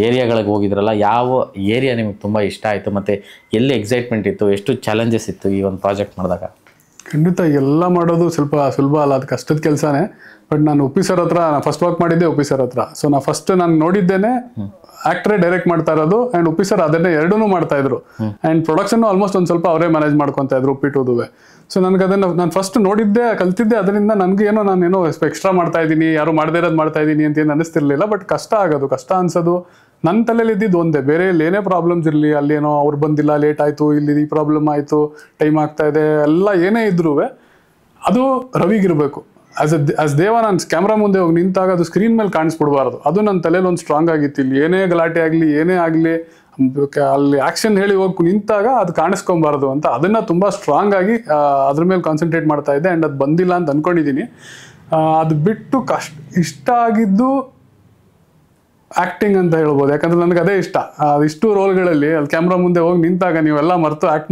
ಏರಿಯಾಗಳಿಗೆ ಹೋಗಿದ್ರಲ್ಲ, ಯಾವ ಏರಿಯಾ ನಿಮಗೆ ತುಂಬ ಇಷ್ಟ ಆಯಿತು ಮತ್ತು ಎಲ್ಲಿ ಎಕ್ಸೈಟ್ಮೆಂಟ್ ಇತ್ತು, ಎಷ್ಟು ಚಾಲೆಂಜಸ್ ಇತ್ತು ಈ ಒಂದು ಪ್ರಾಜೆಕ್ಟ್ ಮಾಡಿದಾಗ? ಖಂಡಿತ ಎಲ್ಲ ಮಾಡೋದು ಸ್ವಲ್ಪ ಸುಲಭ ಅಲ್ಲ, ಅದು ಕಷ್ಟದ ಕೆಲಸನೇ. ಬಟ್ ನಾನು ಉಪ್ಪಿ ಸರ್ ಹತ್ರ ಫಸ್ಟ್ ವರ್ಕ್ ಮಾಡಿದ್ದೆ ಉಪ್ಪಿ ಸರ್ ಹತ್ರ. ಸೊ ನಾನು ನೋಡಿದ್ದೇನೆ ಆಕ್ಟರೇ ಡೈರೆಕ್ಟ್ ಮಾಡ್ತಾ ಇರೋದು, ಆ್ಯಂಡ್ ಉಪ್ಪಿ ಸರ್ ಅದನ್ನೇ ಎರಡೂ ಮಾಡ್ತಾ ಇದ್ರು. ಆ್ಯಂಡ್ ಪ್ರೊಡಕ್ಷನ್ ಆಲ್ಮೋಸ್ಟ್ ಒಂದು ಸ್ವಲ್ಪ ಅವರೇ ಮ್ಯಾನೇಜ್ ಮಾಡ್ಕೊತಾ ಇದ್ರು ಉಪ್ಪಿಟ್ಟುದುವೆ. ಸೊ ನನಗೆ ಅದನ್ನು ನಾನು ಫಸ್ಟ್ ನೋಡಿದ್ದೆ, ಕಲ್ತಿದ್ದೆ. ಅದರಿಂದ ನನಗೆ ನಾನೇನೋ ಎಕ್ಸ್ಟ್ರಾ ಮಾಡ್ತಾ ಇದ್ದೀನಿ, ಯಾರು ಮಾಡದೇ ಇರೋದು ಮಾಡ್ತಾ ಇದ್ದೀನಿ ಅಂತ ಏನು ಅನ್ನಿಸ್ತಿರ್ಲಿಲ್ಲ. ಬಟ್ ಕಷ್ಟ ಅನ್ಸೋದು ನನ್ನ ತಲೆಯಲ್ಲಿ ಇದ್ದಿದ್ದು ಒಂದೇ, ಬೇರೆ ಏನೇ ಪ್ರಾಬ್ಲಮ್ಸ್ ಇರಲಿ, ಅಲ್ಲೇನೋ ಅವ್ರು ಬಂದಿಲ್ಲ, ಲೇಟ್ ಆಯಿತು, ಇಲ್ಲಿ ಈ ಪ್ರಾಬ್ಲಮ್ ಆಯಿತು, ಟೈಮ್ ಆಗ್ತಾ ಇದೆ, ಎಲ್ಲ ಏನೇ ಇದ್ರೂ ಅದು ರವಿಗಿರಬೇಕು. ಆಸ್ ದೇವ ನಾನು ಕ್ಯಾಮ್ರಾ ಮುಂದೆ ಹೋಗಿ ನಿಂತಾಗ ಅದು ಸ್ಕ್ರೀನ್ ಮೇಲೆ ಕಾಣಿಸ್ಬಿಡ್ಬಾರ್ದು. ಅದು ನನ್ನ ತಲೆಯಲ್ಲಿ ಒಂದು ಸ್ಟ್ರಾಂಗ್ ಆಗಿತ್ತು. ಇಲ್ಲಿ ಏನೇ ಗಲಾಟೆ ಆಗಲಿ, ಏನೇ ಆಗಲಿ, ಅಲ್ಲಿ ಆ್ಯಕ್ಷನ್ ಹೇಳಿ ಹೋಗಿ ನಿಂತಾಗ ಅದು ಕಾಣಿಸ್ಕೊಬಾರ್ದು ಅಂತ ಅದನ್ನು ತುಂಬ ಸ್ಟ್ರಾಂಗ್ ಆಗಿ ಅದ್ರ ಮೇಲೆ ಕಾನ್ಸಂಟ್ರೇಟ್ ಮಾಡ್ತಾ ಇದ್ದೆ. ಆ್ಯಂಡ್ ಅದು ಬಂದಿಲ್ಲ ಅಂತ ಅಂದ್ಕೊಂಡಿದ್ದೀನಿ. ಅದು ಬಿಟ್ಟು ಇಷ್ಟ ಆಗಿದ್ದು ಆ್ಯಕ್ಟಿಂಗ್ ಅಂತ ಹೇಳ್ಬೋದು. ಯಾಕಂದರೆ ನನಗೆ ಅದೇ ಇಷ್ಟ. ಇಷ್ಟು ರೋಲ್ಗಳಲ್ಲಿ ಅಲ್ಲಿ ಕ್ಯಾಮ್ರಾ ಮುಂದೆ ಹೋಗಿ ನಿಂತಾಗ ನೀವೆಲ್ಲ ಮರೆತು ಆ್ಯಕ್ಟ್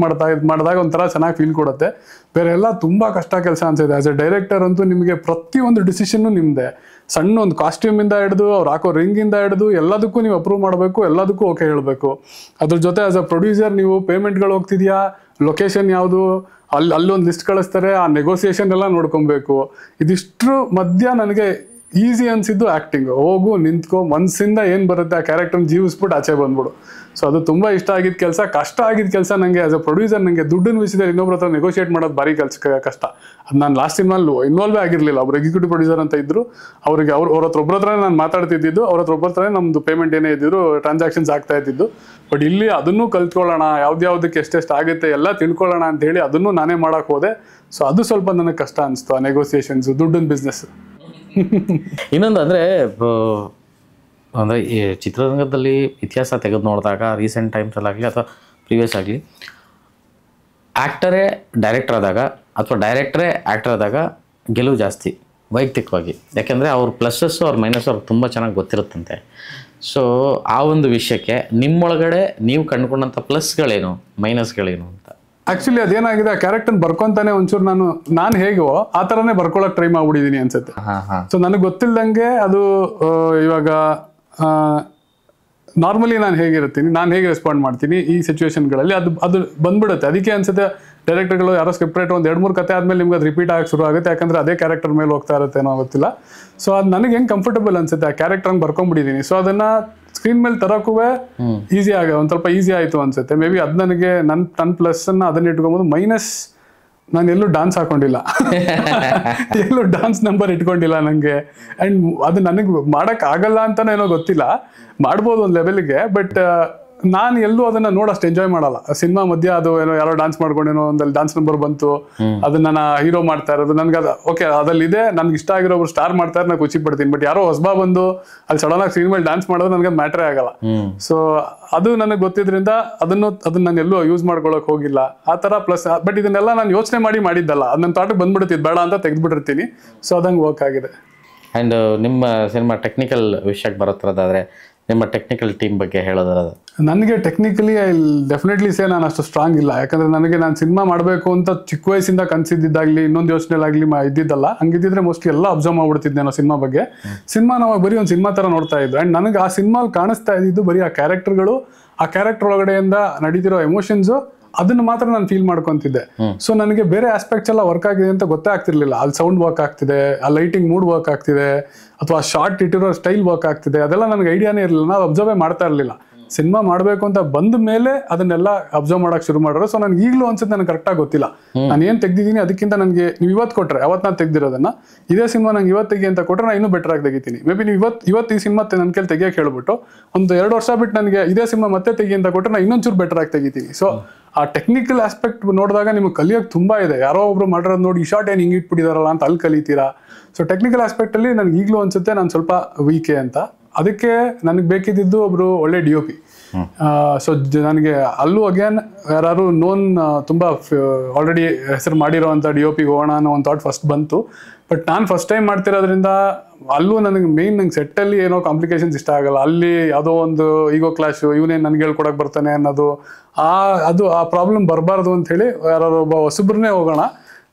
ಮಾಡಿದಾಗ ಒಂಥರ ಚೆನ್ನಾಗಿ ಫೀಲ್ ಕೊಡುತ್ತೆ. ಬೇರೆ ಎಲ್ಲ ತುಂಬ ಕಷ್ಟ ಕೆಲಸ ಅನ್ಸುತ್ತೆ. ಆ್ಯಸ್ ಎ ಡೈರೆಕ್ಟರ್ ಅಂತೂ ನಿಮಗೆ ಪ್ರತಿಯೊಂದು ಡಿಸಿಷನ್ನು ನಿಮ್ಮದೇ. ಸಣ್ಣ ಒಂದು ಕಾಸ್ಟ್ಯೂಮಿಂದ ಹಿಡಿದು ಅವ್ರು ಹಾಕೋ ರಿಂಗಿಂದ ಹಿಡಿದು ಎಲ್ಲದಕ್ಕೂ ನೀವು ಅಪ್ರೂವ್ ಮಾಡಬೇಕು, ಎಲ್ಲದಕ್ಕೂ ಓಕೆ ಹೇಳಬೇಕು. ಅದ್ರ ಜೊತೆ ಆಸ್ ಅ ಪ್ರೊಡ್ಯೂಸರ್ ನೀವು ಪೇಮೆಂಟ್ಗಳು ಹೋಗ್ತಿದೆಯಾ, ಲೊಕೇಶನ್ ಯಾವುದು, ಅಲ್ಲೊಂದು ಲಿಸ್ಟ್ ಕಳಿಸ್ತಾರೆ, ಆ ನೆಗೋಸಿಯೇಷನ್ ಎಲ್ಲ ನೋಡ್ಕೊಬೇಕು. ಇದಿಷ್ಟ್ರ ಮಧ್ಯ ನನಗೆ ಈಸಿ ಅನ್ಸಿದ್ದು ಆ್ಯಕ್ಟಿಂಗ್. ಹೋಗು ನಿಂತ್ಕೊ, ಮನಸ್ಸಿಂದ ಏನು ಬರುತ್ತೆ ಆ ಕ್ಯಾರೆಕ್ಟರ್ನ ಜೀವಿಸ್ಬಿಟ್ಟು ಆಚೆ ಬಂದ್ಬಿಡು. ಸೊ ಅದು ತುಂಬ ಇಷ್ಟ ಆಗಿದ್ದ ಕೆಲಸ, ಕಷ್ಟ ಆಗಿದ್ದ ಕೆಲಸ ನನಗೆ. ಆಸ್ ಅ ಪ್ರೊಡ್ಯೂಸರ್ ನನಗೆ ದುಡ್ಡಿನ ವಿಷಯದಲ್ಲಿ ಇನ್ನೊಬ್ರ ಹತ್ರ ನೆಗೋಷಿಯೇಟ್ ಮಾಡೋದು ಭಾರಿ ಕಷ್ಟ. ಅದು ನಾನು ಲಾಸ್ಟ್ ಸಿನಿಮಾಲು ಇನ್ವಾಲ್ವೇ ಆಗಿರಲಿಲ್ಲ. ಒಬ್ರು ಎಕ್ಸಿಕ್ಯೂಟಿವ್ ಪ್ರೊಡ್ಯೂಸರ್ ಅಂತ ಇದ್ರು, ಅವ್ರಿಗೆ ಅವ್ರ ಹತ್ರ ಒಬ್ಬರ ಹತ್ರನೇ ನಾನು ಮಾತಾಡ್ತಿದ್ದು, ಅವ್ರ ಹತ್ರ ಒಬ್ಬರ ಹತ್ರನೇ ನಮ್ಮದು ಪೇಮೆಂಟ್ ಏನೇ ಇದ್ದಿದ್ರು ಟ್ರಾನ್ಸಾಕ್ಷನ್ಸ್ ಆಗ್ತಾ ಇದ್ದಿದ್ದು. ಬಟ್ ಇಲ್ಲಿ ಅದನ್ನು ಕಲ್ತ್ಕೊಳ್ಳೋಣ, ಯಾವ್ದ್ಯಾವ್ದಕ್ಕೆ ಎಷ್ಟೆಷ್ಟು ಆಗುತ್ತೆ ಎಲ್ಲ ತಿಳ್ಕೊಳ್ಳೋಣ ಅಂತ ಹೇಳಿ ಅದನ್ನು ನಾನೇ ಮಾಡೋಕೆ ಹೋದೆ. ಸೊ ಅದು ಸ್ವಲ್ಪ ನನಗೆ ಕಷ್ಟ ಅನಿಸ್ತು, ಆ ನೆಗೋಸಿಯೇಷನ್ಸ್, ದುಡ್ಡಿನ ಬಿಸ್ನೆಸ್. ಇನ್ನೊಂದು ಅಂದರೆ ಈ ಚಿತ್ರರಂಗದಲ್ಲಿ ಇತಿಹಾಸ ತೆಗೆದು ನೋಡಿದಾಗ ರೀಸೆಂಟ್ ಟೈಮ್ಸಲ್ಲಾಗಲಿ ಅಥವಾ ಪ್ರೀವಿಯಸ್ ಆಗಲಿ, ಆ್ಯಕ್ಟರೇ ಡೈರೆಕ್ಟರ್ ಆದಾಗ ಅಥವಾ ಡೈರೆಕ್ಟ್ರೇ ಆ್ಯಕ್ಟರ್ ಆದಾಗ ಗೆಲುವು ಜಾಸ್ತಿ ವೈಯಕ್ತಿಕವಾಗಿ. ಯಾಕೆಂದರೆ ಅವ್ರ ಪ್ಲಸ್ಸಸ್ಸು ಅವ್ರ ಮೈನಸ್ಸು ಅವ್ರಿಗೆ ತುಂಬ ಚೆನ್ನಾಗಿ ಗೊತ್ತಿರುತ್ತಂತೆ. ಸೊ ಆ ಒಂದು ವಿಷಯಕ್ಕೆ ನಿಮ್ಮೊಳಗಡೆ ನೀವು ಕಂಡುಕೊಂಡಂಥ ಪ್ಲಸ್ಗಳೇನು, ಮೈನಸ್ಗಳೇನು ಅಂತ? ಆ್ಯಕ್ಚುಲಿ ಅದೇನಾಗಿದೆ, ಆ ಕ್ಯಾರೆಕ್ಟರ್ ಬರ್ಕೊಂತಾನೆ ಒಂಚೂರು ನಾನು ಹೇಗೋ ಆ ಥರನೇ ಬರ್ಕೊಳಕ್ಕೆ ಟ್ರೈ ಮಾಡ್ಬಿಟ್ಟಿದ್ದೀನಿ ಅನ್ಸುತ್ತೆ. ಸೊ ನನಗೆ ಗೊತ್ತಿಲ್ಲದಂಗೆ ಅದು ಇವಾಗ ನಾರ್ಮಲಿ ನಾನು ಹೇಗಿರ್ತೀನಿ, ನಾನು ಹೇಗೆ ರೆಸ್ಪಾಂಡ್ ಮಾಡ್ತೀನಿ ಈ ಸಿಚುವೇಶನ್ಗಳಲ್ಲಿ, ಅದು ಬಂದ್ಬಿಡುತ್ತೆ. ಅದಕ್ಕೆ ಅನ್ಸುತ್ತೆ ಡೈರೆಕ್ಟರ್ಗಳು ಯಾರೋ ಸ್ಕ್ರಿಪ್ಟ್ ರೈಟರ್ ಒಂದು 2-3 ಕತೆ ಆದಮೇಲೆ ನಿಮ್ಗೆ ಅದು ರಿಪೀಟ್ ಆಗಕ್ಕೆ ಶುರು ಆಗುತ್ತೆ, ಯಾಕಂದರೆ ಅದೇ ಕ್ಯಾರೆಕ್ಟರ್ ಮೇಲೆ ಹೋಗ್ತಾ ಇರುತ್ತೆ ಏನೋ ಗೊತ್ತಿಲ್ಲ. ಸೊ ಅದು ನನಗೆ ಹೆಂಗೆ ಕಂಫರ್ಟಬಲ್ ಅನ್ಸುತ್ತೆ, ಆ ಕ್ಯಾರೆಕ್ಟರ್ ಹಂಗೆ ಬರ್ಕೊಂಡ್ಬಿಟ್ಟಿದ್ದೀನಿ. ಸೊ ಅದನ್ನು ಸ್ಕ್ರೀನ್ ಮೇಲೆ ತರೋಕ್ಕೂ ಈಸಿ ಒಂದು ಸ್ವಲ್ಪ ಈಸಿ ಆಯಿತು ಅನ್ಸುತ್ತೆ. ಮೇ ಬಿ ಅದು ನನಗೆ ನನ್ನ ಪ್ಲಸ್ಸನ್ನು ಅದನ್ನ ಇಟ್ಕೊಬೋದು. ಮೈನಸ್, ನಾನು ಎಲ್ಲೂ ಡಾನ್ಸ್ ಹಾಕೊಂಡಿಲ್ಲ, ಎಲ್ಲೂ ಡಾನ್ಸ್ ನಂಬರ್ ಇಟ್ಕೊಂಡಿಲ್ಲ ನನಗೆ. ಆ್ಯಂಡ್ ಅದು ನನಗೆ ಮಾಡೋಕ್ಕಾಗಲ್ಲ ಅಂತಲೇ ಏನೋ ಗೊತ್ತಿಲ್ಲ, ಮಾಡ್ಬೋದು ಒಂದು ಲೆವೆಲ್ಗೆ. ಬಟ್ ನಾನು ಎಲ್ಲೂ ಅದನ್ನ ನೋಡಷ್ಟು ಎಂಜಾಯ್ ಮಾಡಲ್ಲ. ಸಿನಿಮಾ ಮಧ್ಯ ಅದು ಏನೋ ಯಾರೋ ಡಾನ್ಸ್ ಮಾಡ್ಕೊಂಡೇನೋ ಒಂದಲ್ಲಿ ಡಾನ್ಸ್ ನಂಬರ್ ಬಂತು, ಅದನ್ನ ನಾನು ಹೀರೋ ಮಾಡ್ತಾ ಇರೋದು, ನನ್ಗೆ ಅದು ಓಕೆ, ಅದ್ರಲ್ಲಿ ಇದೆ, ನನ್ಗೆ ಇಷ್ಟ ಆಗಿರೋ ಒಬ್ರು ಸ್ಟಾರ್ ಮಾಡ್ತಾರೆ, ನಾನು ಖುಷಿ ಪಡ್ತೀನಿ. ಬಟ್ ಯಾರೋ ಹೊಸಬಾ ಬಂದು ಅಲ್ಲಿ ಸಡನ್ ಆಗಿ ಸ್ಕ್ರೀನ್ ಮೇಲೆ ಡಾನ್ಸ್ ಮಾಡೋದು ನನಗೆ ಮ್ಯಾಟ್ರೇ ಆಗಲ್ಲ. ಸೊ ಅದು ನನಗೆ ಗೊತ್ತಿದ್ರಿಂದ ಅದನ್ನ ನಾನು ಎಲ್ಲೂ ಯೂಸ್ ಮಾಡ್ಕೊಳಕ್ ಹೋಗಿಲ್ಲ ಆ ಥರ. ಪ್ಲಸ್ ಬಟ್ ಇದನ್ನೆಲ್ಲ ನಾನು ಯೋಚನೆ ಮಾಡಿದ್ದಲ್ಲ, ಅದು ನನ್ನ ಥಾಟಿಗೆ ಬಂದ್ಬಿಡ್ತಿದ್ದು ಬೇಡ ಅಂತ ತೆಗೆದ್ಬಿಟ್ಟಿರ್ತೀನಿ. ಸೊ ಅದಂಗೆ ವರ್ಕ್ ಆಗಿದೆ. ಆ್ಯಂಡ್ ನಿಮ್ಮ ಸಿನಿಮಾ ಟೆಕ್ನಿಕಲ್ ವಿಷಯಕ್ಕೆ ಬರೋದ್ರದಾದರೆ ನಿಮ್ಮ ಟೆಕ್ನಿಕಲ್ ಟೀಮ್ ಬಗ್ಗೆ ಹೇಳೋದಾದ್ರೆ? ನನಗೆ ಟೆಕ್ನಿಕಲಿ ಐ ಡೆಫಿನೆಟ್ಲಿ ಸೇ ನಾನು ಅಷ್ಟು ಸ್ಟ್ರಾಂಗ್ ಇಲ್ಲ. ಯಾಕಂದರೆ ನಾನು ಸಿನಿಮಾ ಮಾಡಬೇಕು ಅಂತ ಚಿಕ್ಕ ವಯಸ್ಸಿಂದ ಕನಸಿದ್ದಾಗಲಿ ಇನ್ನೊಂದು ಯೋಚನೆಲಾಗಲಿ ಇದ್ದಿದ್ದಲ್ಲ. ಹಂಗಿದ್ದಿದ್ರೆ ಮೋಸ್ಟ್ಲಿ ಎಲ್ಲ ಅಬ್ಸರ್ವ್ ಮಾಡ್ಬಿಡ್ತಿದ್ದೆ ನಾವು ಸಿನಿಮಾ ಬಗ್ಗೆ. ಸಿನಿಮಾ ನಾವು ಬರೀ ಒಂದು ಸಿನಿಮಾ ಥರ ನೋಡ್ತಾ ಇದ್ದೆ. ಆ್ಯಂಡ್ ನನಗೆ ಆ ಸಿನಿಮಾಲಿ ಕಾಣಿಸ್ತಾ ಇದ್ದಿದ್ದು ಬರೀ ಆ ಕ್ಯಾರೆಕ್ಟರ್ಗಳು, ಆ ಕ್ಯಾರೆಕ್ಟರ್ ಒಳಗಡೆಯಿಂದ ನಡೀತಿರೋ ಎಮೋಷನ್ಸು, ಅದನ್ನ ಮಾತ್ರ ನಾನು ಫೀಲ್ ಮಾಡ್ಕೊತಿದ್ದೆ. ಸೊ ನನಗೆ ಬೇರೆ ಆಸ್ಪೆಕ್ಟ್ಸ್ ಎಲ್ಲ ವರ್ಕ್ ಆಗಿದೆ ಅಂತ ಗೊತ್ತೇ ಆಗ್ತಿರ್ಲಿಲ್ಲ. ಅಲ್ಲಿ ಸೌಂಡ್ ವರ್ಕ್ ಆಗ್ತಿದೆ, ಆ ಲೈಟಿಂಗ್ ಮೂಡ್ ವರ್ಕ್ ಆಗ್ತಿದೆ, ಅಥವಾ ಶಾರ್ಟ್ ಇಟ್ಟಿರೋ ಸ್ಟೈಲ್ ವರ್ಕ್ ಆಗ್ತಿದೆ, ಅದೆಲ್ಲ ನನಗೆ ಐಡಿಯಾನೇ ಇರಲಿಲ್ಲ. ನಾವು ಅಬ್ಸರ್ವೇ ಮಾಡ್ತಾ ಇರಲಿಲ್ಲ. ಸಿನಿಮಾ ಮಾಡಬೇಕು ಅಂತ ಬಂದ ಮೇಲೆ ಅದನ್ನೆಲ್ಲ ಅಬ್ಸರ್ವ್ ಮಾಡಕ್ ಶುರು ಮಾಡೋರು. ಸೊ ನನಗೆ ಈಗಲೂ ಅನ್ಸುತ್ತೆ ನನಗೆ ಕರೆಕ್ಟಾಗಿ ಗೊತ್ತಿಲ್ಲ ನಾನು ಏನು ತೆಗ್ದಿದ್ದೀನಿ. ಅದಕ್ಕಿಂತ ನನಗೆ ನೀವು ಇವತ್ತು ಕೊಟ್ಟರೆ, ಅವತ್ತು ನಾನು ತೆಗ್ದಿರೋದನ್ನ ಇದೇ ಸಿನಿಮಾ ನಂಗೆ ಇವತ್ತು ತೆಗಿ ಅಂತ ಕೊಟ್ಟರೆ ನಾನು ಇನ್ನೂ ಬೆಟರ್ ಆಗಿ ತೆಗಿತೀನಿ. ಮೇ ಬಿ ನೀವು ಇವತ್ತು ಈ ಸಿನಿಮಾ ನನ್ನ ಕೈಲಿ ತೆಗಿಯಕ್ಕೆ ಹೇಳ್ಬಿಟ್ಟು ಒಂದು 2 ವರ್ಷ ಬಿಟ್ಟು ನನಗೆ ಇದೇ ಸಿನಿಮಾ ಮತ್ತೆ ತೆಗಿ ಅಂತ ಕೊಟ್ಟರೆ ನಾನು ಇನ್ನೊಂಚೂರು ಬೆಟರ್ ಆಗಿ ತೆಗಿತೀನಿ. ಸೊ ಆ ಟೆಕ್ನಿಕಲ್ ಆಸ್ಪೆಕ್ಟ್ ನೋಡಿದಾಗ ನಿಮಗೆ ಕಲಿಯೋಕೆ ತುಂಬಾ ಇದೆ. ಯಾರೋ ಒಬ್ರು ಮಾಡಿರೋದು ನೋಡಿ ಈ ಶಾರ್ಟ್ ಏನು ಹಿಂಗೆ ಇಟ್ಬಿಟ್ಟಿದಾರಲ್ಲ ಅಂತ ಅಲ್ಲಿ ಕಲಿತೀರಾ. ಸೊ ಟೆಕ್ನಿಕಲ್ ಆಸ್ಪೆಕ್ಟಲ್ಲಿ ನನಗೆ ಈಗಲೂ ಅನ್ಸುತ್ತೆ ನಾನು ಸ್ವಲ್ಪ ವೀಕೆ ಅಂತ. ಅದಕ್ಕೆ ನನಗೆ ಬೇಕಿದ್ದು ಒಬ್ರು ಒಳ್ಳೆ DOP. ಸೊ ನನಗೆ ಅಲ್ಲೂ ಅಗೇನ್ ಯಾರು ನೋನ್ ತುಂಬ ಆಲ್ರೆಡಿ ಹೆಸರು ಮಾಡಿರೋ ಅಂಥ DOPಗೆ ಹೋಗೋಣ ಅನ್ನೋ ಒಂದು ಥಾಟ್ ಫಸ್ಟ್ ಬಂತು. ಬಟ್ ನಾನು ಫಸ್ಟ್ ಟೈಮ್ ಮಾಡ್ತಿರೋದ್ರಿಂದ ಅಲ್ಲೂ ನನಗೆ ಮೇಯ್ನ್ ನಂಗೆ ಸೆಟ್ಟಲ್ಲಿ ಏನೋ ಕಾಂಪ್ಲಿಕೇಶನ್ಸ್ ಇಷ್ಟ ಆಗಲ್ಲ. ಅಲ್ಲಿ ಯಾವುದೋ ಒಂದು ಈಗೋ ಕ್ಲಾಶು, ಇವನೇನು ನನಗೆ ಹೇಳ್ಕೊಡಕ್ಕೆ ಬರ್ತಾನೆ ಅನ್ನೋದು, ಆ ಪ್ರಾಬ್ಲಮ್ ಬರಬಾರ್ದು ಅಂತ ಹೇಳಿ ಯಾರು ಒಬ್ಬ ಹೊಸಬ್ರನ್ನೇ ಹೋಗೋಣ,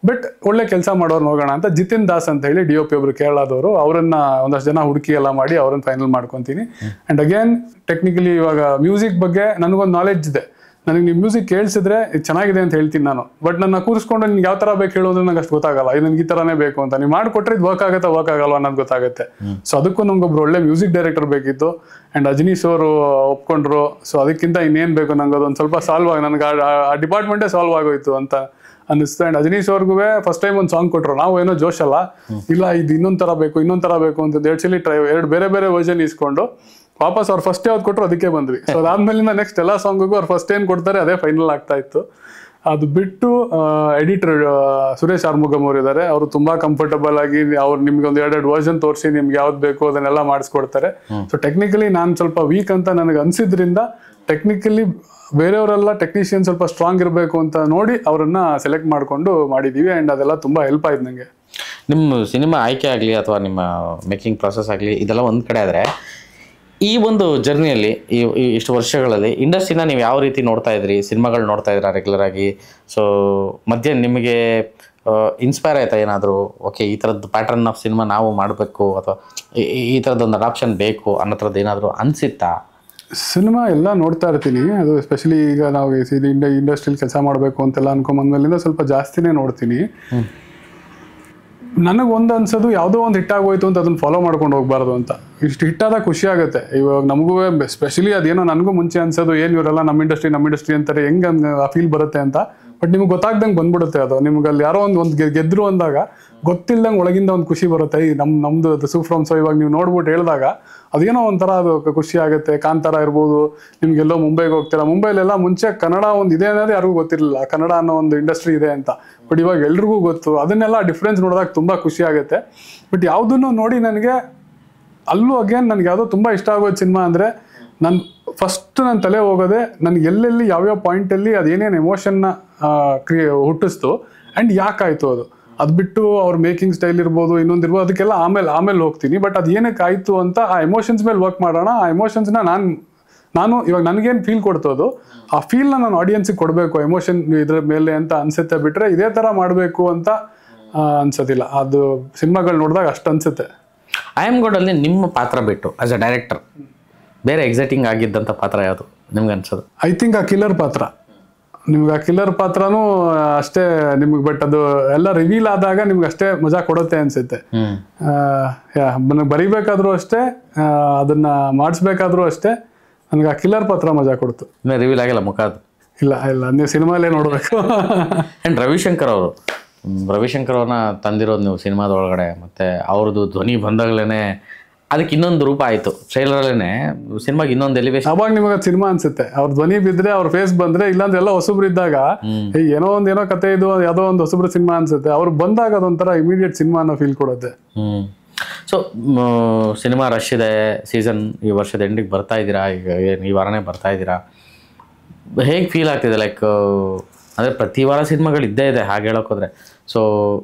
ಬಟ್ ಒಳ್ಳೆ ಕೆಲಸ ಮಾಡೋರ್ನ ಹೋಗೋಣ ಅಂತ ಜಿತಿನ್ ದಾಸ್ ಅಂತ ಹೇಳಿ DOP ಒಬ್ರು ಕೇರಳದವರು, ಅವರನ್ನ ಒಂದಷ್ಟು ಜನ ಹುಡುಕಿ ಎಲ್ಲ ಮಾಡಿ ಅವ್ರನ್ನ ಫೈನಲ್ ಮಾಡ್ಕೊತೀನಿ. ಆ್ಯಂಡ್ ಅಗೇನ್ ಟೆಕ್ನಿಕಲಿ ಇವಾಗ ಮ್ಯೂಸಿಕ್ ಬಗ್ಗೆ ನನಗೊಂದು ನಾಲೆಡ್ಜ್ ಇದೆ. ನನಗೆ ನೀವು ಮ್ಯೂಸಿಕ್ ಕೇಳಿಸಿದ್ರೆ ಇದು ಚೆನ್ನಾಗಿದೆ ಅಂತ ಹೇಳ್ತೀನಿ ನಾನು. ಬಟ್ ನನ್ನ ಕೂರಿಸ್ಕೊಂಡು ನಿಮ್ಗೆ ಯಾವ ಥರ ಬೇಕು ಹೇಳೋದ್ರೆ ನಂಗೆ ಅಷ್ಟು ಗೊತ್ತಾಗಲ್ಲ. ಇದು ನನಗೆ ಈ ಥರನೇ ಬೇಕು ಅಂತ ನೀವು ಮಾಡಿಕೊಟ್ರೆ ಇದು ವರ್ಕ್ ಆಗಲ್ವ ಅನ್ನೋದು ಗೊತ್ತಾಗುತ್ತೆ. ಸೊ ಅದಕ್ಕೂ ನಮ್ಗೊಬ್ರು ಒಳ್ಳೆ ಮ್ಯೂಸಿಕ್ ಡೈರೆಕ್ಟರ್ ಬೇಕಿತ್ತು. ಆ್ಯಂಡ್ ಅಜನೀಶ್ ಅವರು ಒಪ್ಕೊಂಡ್ರು. ಸೊ ಅದಕ್ಕಿಂತ ಇನ್ನೇನು ಬೇಕು ನಂಗೆ ಅದೊಂದು ಸ್ವಲ್ಪ ಸಾಲ್ವ್ ಆಗಿ ನನಗೆ ಆ ಡಿಪಾರ್ಟ್ಮೆಂಟೇ ಸಾಲ್ವ್ ಆಗೋಯ್ತು ಅಂತ ಅನ್ನಿಸ್ತು. ಆ್ಯಂಡ್ ಅಜನೀಶ್ ಅವ್ರಿಗೂ ಫಸ್ಟ್ ಟೈಮ್ ಒಂದು ಸಾಂಗ್ ಕೊಟ್ಟರು. ನಾವು ಏನೋ ಜೋಶ್ ಅಲ್ಲ, ಇಲ್ಲ ಇದು ಇನ್ನೊಂದು ಥರ ಬೇಕು ಅಂತ 2 ಸಲ ಎರಡು ಬೇರೆ ವರ್ಜನ್ ಇಸ್ಕೊಂಡು ವಾಪಸ್ ಅವ್ರು ಫಸ್ಟ್ ಯಾವ್ದು ಕೊಟ್ಟರು ಅದಕ್ಕೆ ಬಂದ್ವಿ. ಸೊ ಅದಾದ್ಮೇಲಿಂದ ನೆಕ್ಸ್ಟ್ ಎಲ್ಲ ಸಾಂಗಿಗೂ ಅವ್ರು ಫಸ್ಟ್ ಏನು ಕೊಡ್ತಾರೆ ಅದೇ ಫೈನಲ್ ಆಗ್ತಾ ಇತ್ತು. ಅದು ಬಿಟ್ಟು ಎಡಿಟರ್ ಸುರೇಶ್ ಆರ್ಮುಗಮ್ ಅವರು ಇದ್ದಾರೆ. ಅವರು ತುಂಬಾ ಕಂಫರ್ಟಬಲ್ ಆಗಿ ಅವ್ರು ನಿಮ್ಗೆ ಒಂದು 2 ವರ್ಷನ್ ತೋರಿಸಿ ನಿಮ್ಗೆ ಯಾವ್ದು ಬೇಕು ಅದನ್ನೆಲ್ಲ ಮಾಡಿಸ್ಕೊಡ್ತಾರೆ. ಸೊ ಟೆಕ್ನಿಕಲಿ ನಾನು ಸ್ವಲ್ಪ ವೀಕ್ ಅಂತ ನನಗೆ ಅನ್ಸಿದ್ರಿಂದ ಟೆಕ್ನಿಕಲಿ ಬೇರೆಯವರೆಲ್ಲ ಟೆಕ್ನಿಷಿಯನ್ ಸ್ವಲ್ಪ ಸ್ಟ್ರಾಂಗ್ ಇರಬೇಕು ಅಂತ ನೋಡಿ ಅವರನ್ನ ಸೆಲೆಕ್ಟ್ ಮಾಡಿಕೊಂಡು ಮಾಡಿದ್ದೀವಿ. ಆ್ಯಂಡ್ ಅದೆಲ್ಲ ತುಂಬ ಹೆಲ್ಪ್ ಆಯ್ತು ನನಗೆ. ನಿಮ್ಮ ಸಿನಿಮಾ ಆಯ್ಕೆ ಆಗಲಿ ಅಥವಾ ನಿಮ್ಮ ಮೇಕಿಂಗ್ ಪ್ರಾಸೆಸ್ ಆಗಲಿ ಇದೆಲ್ಲ ಒಂದು ಕಡೆ ಆದರೆ, ಈ ಒಂದು ಜರ್ನಿಯಲ್ಲಿ ಇಷ್ಟು ವರ್ಷಗಳಲ್ಲಿ ಇಂಡಸ್ಟ್ರಿನ ನೀವು ಯಾವ ರೀತಿ ನೋಡ್ತಾ ಇದ್ರಿ? ಸಿನಿಮಾಗಳು ನೋಡ್ತಾ ಇದ್ದೀರಾ ರೆಗ್ಯುಲರ್ ಆಗಿ? ಸೊ ಮಧ್ಯೆ ನಿಮಗೆ ಇನ್ಸ್ಪೈರ್ ಆಯ್ತಾ ಏನಾದರೂ, ಓಕೆ ಈ ಥರದ್ದು ಪ್ಯಾಟರ್ನ್ ಆಫ್ ಸಿನಿಮಾ ನಾವು ಮಾಡಬೇಕು ಅಥವಾ ಈ ಥರದ್ದೊಂದು ಅಡಾಪ್ಷನ್ ಬೇಕು ಅನ್ನೋ ಥರದ್ದು ಏನಾದರೂ ಅನಿಸಿತ್ತಾ? ಸಿನಿಮಾ ಎಲ್ಲ ನೋಡ್ತಾ ಇರ್ತೀನಿ. ಅದು ಎಸ್ಪೆಷಲಿ ಈಗ ನಾವು ಇಂಡಸ್ಟ್ರಿಯಲ್ಲಿ ಕೆಲಸ ಮಾಡಬೇಕು ಅಂತೆಲ್ಲ ಅನ್ಕೊಂಬಂದ್ಮೇಲಿಂದ ಸ್ವಲ್ಪ ಜಾಸ್ತಿನೇ ನೋಡ್ತೀನಿ. ನನಗೆ ಒಂದು ಅನ್ಸೋದು ಯಾವುದೋ ಒಂದು ಹಿಟ್ ಆಗೋಯ್ತು ಅಂತ ಅದನ್ನ ಫಾಲೋ ಮಾಡ್ಕೊಂಡು ಹೋಗ್ಬಾರ್ದು ಅಂತ. ಇಷ್ಟು ಹಿಟ್ಟಾದಾಗ ಖುಷಿ ಆಗುತ್ತೆ. ಇವಾಗ ನಮಗೂ ಸ್ಪೆಷಲಿ ಅದೇನೋ ನನಗೂ ಮುಂಚೆ ಅನ್ಸೋದು ಏನು ಇವರೆಲ್ಲ ನಮ್ಮ ಇಂಡಸ್ಟ್ರಿ ಅಂತಾರೆ, ಹೆಂಗೆ ಆ ಫೀಲ್ ಬರುತ್ತೆ ಅಂತ. ಬಟ್ ನಿಮ್ಗೆ ಗೊತ್ತಾಗ್ದಂಗೆ ಬಂದ್ಬಿಡುತ್ತೆ ಅದು. ನಿಮ್ಗೆ ಅಲ್ಲಿ ಯಾರೋ ಒಂದು ಗೆದ್ರು ಅಂದಾಗ ಗೊತ್ತಿಲ್ದಂಗೆ ಒಳಗಿಂದ ಒಂದು ಖುಷಿ ಬರುತ್ತೆ. ಈ ನಮ್ದು ಫ್ರಮ್. ಸೊ ಇವಾಗ ನೀವು ನೋಡ್ಬಿಟ್ಟು ಹೇಳಿದಾಗ ಅದೇನೋ ಒಂಥರ ಅದು ಖುಷಿ ಆಗುತ್ತೆ. ಕಾಂತಾರ ಇರ್ಬೋದು, ನಿಮ್ಗೆಲ್ಲೋ ಮುಂಬೈಗೆ ಹೋಗ್ತೀರಾ, ಮುಂಬೈಲೆಲ್ಲ ಮುಂಚೆ ಕನ್ನಡ ಒಂದು ಇದೆ ಅನ್ನೋದೇ ಯಾರಿಗೂ ಗೊತ್ತಿರಲಿಲ್ಲ, ಕನ್ನಡ ಅನ್ನೋ ಒಂದು ಇಂಡಸ್ಟ್ರಿ ಇದೆ ಅಂತ. ಬಟ್ ಇವಾಗ ಎಲ್ರಿಗೂ ಗೊತ್ತು. ಅದನ್ನೆಲ್ಲ ಡಿಫ್ರೆನ್ಸ್ ನೋಡಿದಾಗ ತುಂಬ ಖುಷಿ ಆಗುತ್ತೆ. ಬಟ್ ಯಾವುದನ್ನು ನೋಡಿ ನನಗೆ ಅಲ್ಲೂ ಅಗೇನ್ ನನಗೆ ಯಾವುದೋ ತುಂಬ ಇಷ್ಟ ಆಗೋದು ಸಿನಿಮಾ ಅಂದರೆ, ಫಸ್ಟ್ ನನ್ನ ತಲೆ ಹೋಗೋದೆ ನನಗೆ ಎಲ್ಲೆಲ್ಲಿ ಯಾವ್ಯಾವ ಪಾಯಿಂಟಲ್ಲಿ ಅದೇನೇನು ಎಮೋಷನ್ನ ಹುಟ್ಟಿಸ್ತು ಆ್ಯಂಡ್ ಯಾಕಾಯಿತು ಅದು ಬಿಟ್ಟು ಅವ್ರ ಮೇಕಿಂಗ್ ಸ್ಟೈಲ್ ಇರ್ಬೋದು, ಇನ್ನೊಂದಿರ್ಬೋದು, ಅದಕ್ಕೆಲ್ಲ ಆಮೇಲೆ ಹೋಗ್ತೀನಿ. ಬಟ್ ಅದು ಏನಕ್ಕೆ ಆಯಿತು ಅಂತ ಆ ಎಮೋಷನ್ಸ್ ಮೇಲೆ ವರ್ಕ್ ಮಾಡೋಣ. ಆ ಎಮೋಷನ್ಸ್ನ ನಾನು ಇವಾಗ ನನಗೇನು ಫೀಲ್ ಕೊಡ್ತೋದು ಆ ಫೀಲ್ನ ನಾನು ಆಡಿಯನ್ಸಿಗೆ ಕೊಡಬೇಕು ಎಮೋಷನ್ ಇದ್ರ ಮೇಲೆ ಅಂತ ಅನ್ಸುತ್ತೆ. ಬಿಟ್ಟರೆ ಇದೇ ಥರ ಮಾಡಬೇಕು ಅಂತ ಅನ್ಸೋದಿಲ್ಲ. ಅದು ಸಿನಿಮಾಗಳು ನೋಡಿದಾಗ ಅಷ್ಟು ಅನ್ಸುತ್ತೆ. ಐ ಆಮ್ ಗಾಡ್ ಅಲ್ಲಿ ನಿಮ್ಮ ಪಾತ್ರ ಬಿಟ್ಟು ಆಸ್ ಅ ಡೈರೆಕ್ಟರ್ ಬೇರೆ ಎಕ್ಸೈಟಿಂಗ್ ಆಗಿದ್ದಂಥ ಪಾತ್ರ ಯಾವುದು ನಿಮ್ಗೆ ಅನ್ಸೋದು? ಐ ಥಿಂಕ್ ಆ ಕಿಲ್ಲರ್ ಪಾತ್ರ. ನಿಮ್ಗೆ ಆ ಕಿಲ್ಲರ್ ಪಾತ್ರನೂ ಅಷ್ಟೇ ನಿಮ್ಗೆ, ಬಟ್ ಅದು ಎಲ್ಲ ರಿವೀಲ್ ಆದಾಗ ನಿಮ್ಗೆ ಅಷ್ಟೇ ಮಜಾ ಕೊಡುತ್ತೆ ಅನ್ಸುತ್ತೆ. ನನಗೆ ಬರಿಬೇಕಾದ್ರೂ ಅಷ್ಟೇ, ಅದನ್ನ ಮಾಡಿಸ್ಬೇಕಾದ್ರೂ ಅಷ್ಟೇ, ನನಗೆ ಆ ಕಿಲ್ಲರ್ ಪಾತ್ರ ಮಜಾ ಕೊಡ್ತು. ಇನ್ನೂ ರಿವೀಲ್ ಆಗಿಲ್ಲ ಮುಖ ಅದು? ಇಲ್ಲ, ನೀವು ಸಿನಿಮಾಲೇ ನೋಡ್ಬೇಕು. ಆ್ಯಂಡ್ ರವಿಶಂಕರ್ ಅವ್ರನ್ನ ತಂದಿರೋದು ನೀವು ಸಿನಿಮಾದೊಳಗಡೆ, ಮತ್ತು ಅವ್ರದ್ದು ಧ್ವನಿ ಬಂದಾಗಲೇ ಅದಕ್ಕೆ ಇನ್ನೊಂದು ರೂಪ ಆಯಿತು. ಟ್ರೈಲರಲ್ಲೇ ಸಿನಿಮಾಗೆ ಇನ್ನೊಂದು ಎಲಿವೇಶನ್. ಅವಾಗ ನಿಮಗೆ ಅದು ಸಿನಿಮಾ ಅನ್ಸುತ್ತೆ. ಅವ್ರ ಧ್ವನಿ ಬಿದ್ದರೆ, ಅವ್ರ ಫೇಸ್ ಬಂದರೆ, ಇಲ್ಲಾಂದ್ರೆ ಎಲ್ಲ ಹೊಸಬ್ರು ಇದ್ದಾಗ ಏನೋ ಕತೆ ಇದು ಯಾವುದೋ ಒಂದು ಹೊಸಬ್ರು ಸಿನಿಮಾ ಅನ್ಸುತ್ತೆ. ಅವ್ರು ಬಂದಾಗ ಅದೊಂಥರ ಇಮಿಡಿಯೇಟ್ ಸಿನಿಮಾ ಅನ್ನೋ ಫೀಲ್ ಕೊಡುತ್ತೆ. ಸೊ ಸಿನಿಮಾ ರಶ್ ಇದೆ, ಸೀಸನ್ ಈ ವರ್ಷದ ಎಂಡಿಗೆ ಬರ್ತಾ ಇದ್ದೀರಾ, ಈಗ ಈ ವಾರನೇ ಬರ್ತಾ ಇದ್ದೀರಾ, ಹೇಗೆ ಫೀಲ್ ಆಗ್ತಿದೆ? ಲೈಕ್ ಅಂದರೆ ಪ್ರತಿ ವಾರ ಸಿನಿಮಾಗಳು ಇದ್ದೇ ಇದೆ ಹಾಗೆ ಹೇಳೋಕ್ಕೋದ್ರೆ. ಸೊ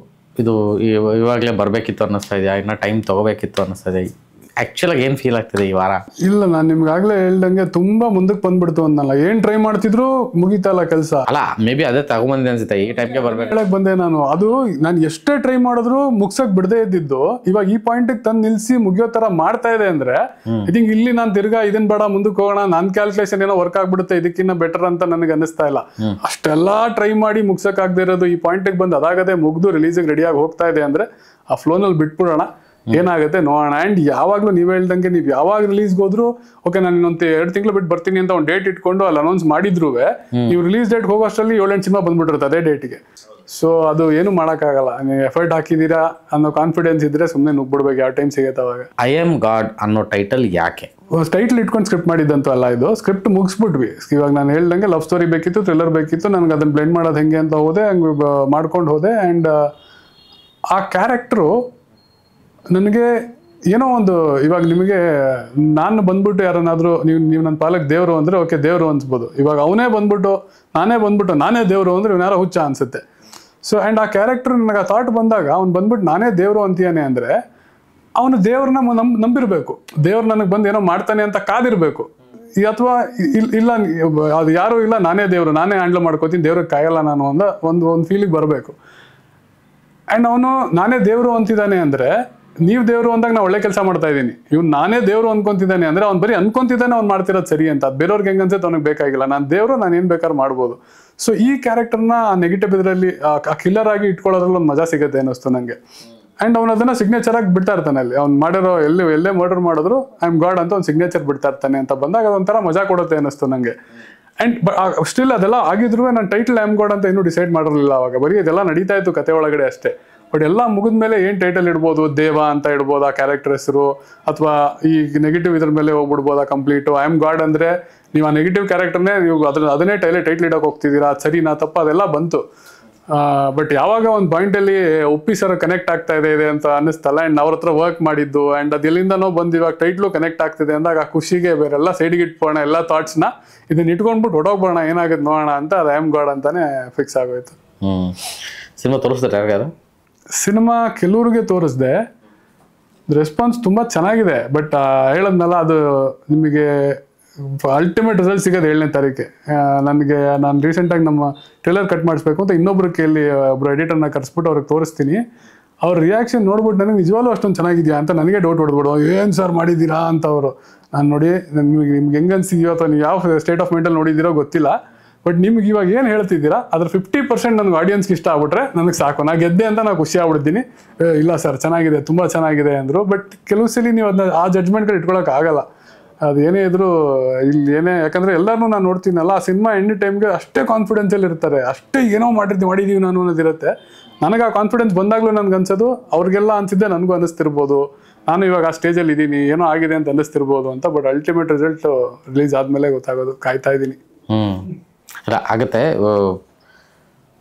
ಇದು ಇವಾಗಲೇ ಬರಬೇಕಿತ್ತು ಅನ್ನಿಸ್ತಾ ಇದೆಯಾ, ಇನ್ನು ಟೈಮ್ ತೊಗೋಬೇಕಿತ್ತು ಅನ್ನಿಸ್ತಾ ಇದೆ? ಆ್ಯಕ್ಚುಲಾಗಿ ಏನು ಫೀಲ್ ಆಗ್ತಿದೆ ಈ ವಾರ? ಇಲ್ಲ, ನಾನು ನಿಮ್ಗಾಗಲೇ ಹೇಳ್ದಂಗೆ ತುಂಬ ಮುಂದಕ್ಕೆ ಬಂದ್ಬಿಡ್ತು ಅನ್ನಲ್ಲ. ಏನು ಟ್ರೈ ಮಾಡ್ತಿದ್ರು ಮುಗಿತಲ್ಲ ಕೆಲಸ. ಅಲ್ಲ, ಮೇ ಬಿ ಅದೇ ತಗೊಂಬಂದೆ ಅನ್ಸುತ್ತೆ, ಈ ಟೈಮ್ಗೆ ಬರ್ಬೇಕು ಬಂದೆ ನಾನು ಎಷ್ಟೇ ಟ್ರೈ ಮಾಡಿದ್ರು ಮುಗ್ಸಕ್ ಬಿಡದೇ ಇದ್ದಿದ್ದು ಇವಾಗ ಈ ಪಾಯಿಂಟಿಗೆ ತಂದು ನಿಲ್ಸಿ ಮುಗಿಯೋ ತರ ಮಾಡ್ತಾ ಇದೆ ಅಂದ್ರೆ, ಐ ಥಿಂಕ್ ಇಲ್ಲಿ ನಾನು ತಿರ್ಗಾ ಇದನ್ ಬೇಡ ಮುಂದಕ್ಕೆ ಹೋಗೋಣ, ನನ್ನ ಕ್ಯಾಲ್ಕುಲೇಷನ್ ಏನೋ ವರ್ಕ್ ಆಗ್ಬಿಡುತ್ತೆ, ಇದಕ್ಕಿನ್ನ ಬೆಟರ್ ಅಂತ ನನಗೆ ಅನ್ನಿಸ್ತಾ ಇಲ್ಲ. ಅಷ್ಟೆಲ್ಲಾ ಟ್ರೈ ಮಾಡಿ ಮುಗ್ಸಕ್ ಆಗದೆ ಇರೋದು ಈ ಪಾಯಿಂಟಿಗೆ ಬಂದು ಅದಾಗದೆ ಮುಗ್ದು ರಿಲೀಸಿಗೆ ರೆಡಿಯಾಗಿ ಹೋಗ್ತಾ ಇದೆ ಅಂದ್ರೆ, ಆ ಫ್ಲೋನಲ್ಲಿ ಬಿಟ್ಬಿಡೋಣ, ಏನಾಗುತ್ತೆ ನೋಡೋಣ. ಆ್ಯಂಡ್ ಯಾವಾಗಲೂ ನೀವು ಹೇಳ್ದಂಗೆ ನೀವು ಯಾವಾಗ ರಿಲೀಸ್ಗೆ ಹೋದ್ರು ಓಕೆ, ನಾನು ಇನ್ನೊಂದು 2 ತಿಂಗಳು ಬಿಟ್ಟು ಬರ್ತೀನಿ ಅಂತ ಒಂದು ಡೇಟ್ ಇಟ್ಕೊಂಡು ಅಲ್ಲಿ ಅನೌನ್ಸ್ ಮಾಡಿದ್ರು ನೀವು ರಿಲೀಸ್ ಡೇಟ್ ಹೋಗೋ ಅಷ್ಟರಲ್ಲಿ 7-8 ಸಿನಿಮಾ ಬಂದ್ಬಿಟ್ಟಿರುತ್ತೆ ಅದೇ ಡೇಟಿಗೆ. ಸೊ ಅದು ಏನು ಮಾಡೋಕ್ಕಾಗಲ್ಲ. ನೀವು ಎಫರ್ಟ್ ಹಾಕಿದ್ದೀರಾ ಅನ್ನೋ ಕಾನ್ಫಿಡೆನ್ಸ್ ಇದ್ರೆ ಸುಮ್ಮನೆ ನುಗ್ಬಿಡ್ಬೇಕು ಯಾವ ಟೈಮ್ ಸಿಗುತ್ತೆ ಅವಾಗ. ಐ ಆಮ್ ಗಾಡ್ ಅನ್ನೋ ಟೈಟಲ್ ಯಾಕೆ? ಟೈಟಲ್ ಇಟ್ಕೊಂಡು ಸ್ಕ್ರಿಪ್ಟ್ ಮಾಡಿದ್ದಂತೂ ಅಲ್ಲ, ಇದು ಸ್ಕ್ರಿಪ್ಟ್ ಮುಗಿಸ್ಬಿಟ್ವಿ. ಇವಾಗ ನಾನು ಹೇಳ್ದಂಗೆ ಲವ್ ಸ್ಟೋರಿ ಬೇಕಿತ್ತು, ಥ್ರಿಲ್ಲರ್ ಬೇಕಿತ್ತು, ನನಗೆ ಅದನ್ನ ಬ್ಲೆಂಡ್ ಮಾಡೋದು ಹೆಂಗೆ ಅಂತ ಹೋದೆ, ಹಂಗೆ ಮಾಡ್ಕೊಂಡು ಹೋದೆ. ಆ್ಯಂಡ್ ಆ ಕ್ಯಾರೆಕ್ಟ್ರು ನನಗೆ ಏನೋ ಒಂದು, ಇವಾಗ ನಿಮಗೆ ನಾನು ಬಂದ್ಬಿಟ್ಟು ಯಾರನ್ನಾದ್ರೂ ನೀವು ನನ್ನ ಪಾಲಕ್ ದೇವರು ಅಂದರೆ ಓಕೆ ದೇವರು ಅನ್ಸ್ಬೋದು. ಇವಾಗ ನಾನೇ ಬಂದ್ಬಿಟ್ಟು ನಾನೇ ದೇವರು ಅಂದರೆ ಇವನಾರೋ ಹುಚ್ಚ ಅನ್ಸುತ್ತೆ. ಸೊ ಆ್ಯಂಡ್ ಆ ಕ್ಯಾರೆಕ್ಟರ್ ನನಗೆ ಆ ಥಾಟ್ ಬಂದಾಗ ಅವ್ನು ಬಂದ್ಬಿಟ್ಟು ನಾನೇ ದೇವರು ಅಂತೀಯಾನೆ ಅಂದರೆ ಅವನು ದೇವ್ರನ್ನ ನಂಬಿರಬೇಕು, ದೇವ್ರು ನನಗೆ ಬಂದು ಏನೋ ಮಾಡ್ತಾನೆ ಅಂತ ಕಾದಿರಬೇಕು. ಅಥವಾ ಇಲ್ಲ ಅದು ಯಾರೂ ಇಲ್ಲ, ನಾನೇ ದೇವರು, ನಾನೇ ಹ್ಯಾಂಡ್ಲ್ ಮಾಡ್ಕೋತೀನಿ, ದೇವ್ರಿಗೆ ಕಾಯಲ್ಲ ನಾನು ಅಂತ ಒಂದು ಫೀಲಿಗೆ ಬರಬೇಕು. ಆ್ಯಂಡ್ ಅವನು ನಾನೇ ದೇವರು ಅಂತಿದ್ದಾನೆ ಅಂದರೆ, ನೀವು ದೇವರು ಅಂದಾಗ ನಾ ಒಳ್ಳೆ ಕೆಲಸ ಮಾಡ್ತಾ ಇದ್ದೀನಿ, ಇವ್ನು ನಾನೇ ದೇವರು ಅನ್ಕೊಂತಿದ್ದಾನೆ ಅಂದರೆ ಅವ್ನು ಬರೀ ಅನ್ಕೊಂತಿದ್ದಾನೆ ಅವ್ನು ಮಾಡ್ತಿರೋದು ಸರಿ ಅಂತ. ಅದು ಬೇರೆಯವ್ರಿಗೆ ಹೆಂಗೆ ಅನ್ಸುತ್ತೆ ಅವ್ನಿಗೆ ಬೇಕಾಗಿಲ್ಲ, ನಾನು ದೇವರು, ನಾನು ಏನು ಬೇಕಾದ್ರೂ ಮಾಡ್ಬೋದು. ಸೊ ಈ ಕ್ಯಾರೆಕ್ಟರ್ನ ನೆಗೆಟಿವ್ ಇದರಲ್ಲಿ ಆ ಕಿಲ್ಲರ್ ಆಗಿ ಇಟ್ಕೊಳ್ಳೋದ್ರಲ್ಲಿ ಒಂದು ಮಜಾ ಸಿಗುತ್ತೆ ಅನ್ನಿಸ್ತು ನನಗೆ. ಆ್ಯಂಡ್ ಅವ್ನು ಅದನ್ನು ಸಿಗ್ನೇಚರ್ ಆಗಿ ಬಿಡ್ತಾ ಇರ್ತಾನೆ ಅಲ್ಲಿ, ಅವ್ನು ಮಾಡಿರೋ ಎಲ್ಲೇ ಮರ್ಡರ್ ಮಾಡಿದ್ರು ಐ ಆಮ್ ಗಾಡ್ ಅಂತ ಒಂದು ಸಿಗ್ನೇಚರ್ ಬಿಡ್ತಾ ಇರ್ತಾನೆ ಅಂತ ಬಂದಾಗ ಅದೊಂಥರ ಮಜಾ ಕೊಡುತ್ತೆ ಅನ್ನಿಸ್ತು ನನಗೆ. ಆ್ಯಂಡ್ ಸ್ಟಿಲ್ ಅದೆಲ್ಲ ಆಗಿದ್ರು ನಾನು ಟೈಟಲ್ ಐ ಆಮ್ ಗಾಡ್ ಅಂತ ಇನ್ನೂ ಡಿಸೈಡ್ ಮಾಡಿರಲಿಲ್ಲ ಅವಾಗ, ಬರೀ ಇದೆಲ್ಲ ನಡೀತಾ ಇತ್ತು ಕತೆ ಒಳಗಡೆ ಅಷ್ಟೇ. ಬಟ್ ಎಲ್ಲ ಮುಗಿದ್ಮೇಲೆ ಏನು ಟೈಟಲ್ ಇಡ್ಬೋದು, ದೇವ ಅಂತ ಇಡ್ಬೋದು ಆ ಕ್ಯಾರೆಕ್ಟರ್ ಹೆಸರು, ಅಥವಾ ಈ ನೆಗೆಟಿವ್ ಇದ್ರ ಮೇಲೆ ಹೋಗ್ಬಿಡ್ಬೋದಾ ಕಂಪ್ಲೀಟು. ಐ ಆಮ್ ಗಾಡ್ ಅಂದರೆ ನೀವು ಆ ನೆಗೆಟಿವ್ ಕ್ಯಾರೆಕ್ಟರ್ನೇ ನೀವು ಅದನ್ನೇ ಟೈಟ್ಲ್ ಇಡೋಕೆ ಹೋಗ್ತಿದ್ದೀರಾ, ಸರಿನಾ ತಪ್ಪ ಅದೆಲ್ಲ ಬಂತು. ಬಟ್ ಯಾವಾಗ ಒಂದು ಪಾಯಿಂಟಲ್ಲಿ ಒಪ್ಪಿಸರ ಕನೆಕ್ಟ್ ಆಗ್ತಾ ಇದೆ ಅಂತ ಅನ್ನಿಸ್ತಲ್ಲ. ಆ್ಯಂಡ್ ಅವ್ರ ಹತ್ರ ವರ್ಕ್ ಮಾಡಿದ್ದು ಆ್ಯಂಡ್ ಅದು ಎಲ್ಲಿಂದನೋ ಬಂದು ಇವಾಗ ಟೈಟ್ಲು ಕನೆಕ್ಟ್ ಆಗ್ತಿದೆ ಅಂದಾಗ ಆ ಖುಷಿಗೆ ಬೇರೆಲ್ಲ ಸೈಡಿಗೆ ಇಟ್ಬೋಣ, ಎಲ್ಲ ಥಾಟ್ಸ್ನ ಇದನ್ನ ಇಟ್ಕೊಂಡ್ಬಿಟ್ಟು ಹೊಡೋಗ್ಬೋಣ, ಏನಾಗುತ್ತೆ ನೋಡೋಣ ಅಂತ ಅದು ಐ ಆಮ್ ಗಾಡ್ ಅಂತಾನೆ ಫಿಕ್ಸ್ ಆಗೋಯ್ತು. ಸಿನಿಮಾ ತೋರಿಸ್ತಾರೆ ಯಾರಿಗಾದ್ರು? ಸಿನಿಮಾ ಕೆಲವ್ರಿಗೆ ತೋರಿಸ್ದೆ, ರೆಸ್ಪಾನ್ಸ್ ತುಂಬ ಚೆನ್ನಾಗಿದೆ. ಬಟ್ ಹೇಳದ್ನಲ್ಲ, ಅದು ನಿಮಗೆ ಅಲ್ಟಿಮೇಟ್ ರಿಸಲ್ಟ್ ಸಿಗೋದು 7ನೇ ತಾರೀಕೆ. ನಾನು ರೀಸೆಂಟಾಗಿ ನಮ್ಮ ಟ್ರೇಲರ್ ಕಟ್ ಮಾಡಿಸ್ಬೇಕು ಅಂತ ಇನ್ನೊಬ್ರು ಕೇಳಿ ಒಬ್ರು ಎಡಿಟರ್ನ ಕರೆಸ್ಬಿಟ್ಟು ಅವ್ರಿಗೆ ತೋರಿಸ್ತೀನಿ. ಅವ್ರ ರಿಯಾಕ್ಷನ್ ನೋಡ್ಬಿಟ್ಟು ನನಗೆ ನಿಜವಾಗ್ಲೂ ಅಷ್ಟೊಂದು ಚೆನ್ನಾಗಿದೆಯಾ ಅಂತ ನನಗೆ ಡೌಟ್ ಹೊಡೆದ್ಬಿಡು, ಏನು ಸರ್ ಮಾಡಿದ್ದೀರಾ ಅಂತ ಅವರು. ನಾನು ನೋಡಿ ನಿಮ್ಗೆ ಹೆಂಗೆ ಅನ್ಸಿದೆಯೋ ಅಥವಾ ನೀವು ಯಾವ ಸ್ಟೇಟ್ ಆಫ್ ಮೈಂಡಲ್ಲಿ ನೋಡಿದ್ದೀರೋ ಗೊತ್ತಿಲ್ಲ, ಬಟ್ ನಿಮ್ಗೆ ಇವಾಗ ಏನು ಹೇಳ್ತಿದ್ದೀರಾ ಅದ್ರ 50% ನನಗೆ ಆಡಿಯನ್ಸ್ಗೆ ಇಷ್ಟ ಆಗ್ಬಿಟ್ರೆ ನನಗೆ ಸಾಕು, ನಾ ಗೆದ್ದೆ ಅಂತ ನಾನು ಖುಷಿ ಆಗ್ಬಿಡ್ತೀನಿ. ಇಲ್ಲ ಸರ್ ಚೆನ್ನಾಗಿದೆ, ತುಂಬ ಚೆನ್ನಾಗಿದೆ ಅಂದರು. ಬಟ್ ಕೆಲವು ಸಲ ನೀವು ಅದನ್ನ ಆ ಜಡ್ಜ್ಮೆಂಟ್ಗಳು ಇಟ್ಕೊಳಕ್ಕೆ ಆಗಲ್ಲ. ಅದು ಏನೇ ಇದ್ರು ಇಲ್ಲಿ ಏನೇ, ಯಾಕಂದ್ರೆ ಎಲ್ಲರೂ ನಾನು ನೋಡ್ತೀನಲ್ಲ, ಆ ಸಿನಿಮಾ ಎಂಡ್ ಟೈಮ್ಗೆ ಅಷ್ಟೇ ಕಾನ್ಫಿಡೆನ್ಸಲ್ಲಿ ಇರ್ತಾರೆ, ಅಷ್ಟೇ ಏನೋ ಮಾಡಿದೀವಿ ನಾನು ಅನ್ನೋದಿರುತ್ತೆ. ನನಗೆ ಆ ಕಾನ್ಫಿಡೆನ್ಸ್ ಬಂದಾಗಲೂ ನನ್ಗೆ ಅನ್ಸೋದು ಅವ್ರಿಗೆಲ್ಲ ಅನ್ಸಿದ್ದೆ ನನಗೂ ಅನ್ನಿಸ್ತಿರ್ಬೋದು, ನಾನು ಇವಾಗ ಆ ಸ್ಟೇಜಲ್ಲಿ ಇದ್ದೀನಿ, ಏನೋ ಆಗಿದೆ ಅಂತ ಅನ್ನಿಸ್ತಿರ್ಬೋದು ಅಂತ. ಬಟ್ ಅಲ್ಟಿಮೇಟ್ ರಿಸಲ್ಟ್ ರಿಲೀಸ್ ಆದಮೇಲೆ ಗೊತ್ತಾಗೋದು, ಕಾಯ್ತಾ ಇದ್ದೀನಿ. ಇಲ್ಲ ಆಗುತ್ತೆ.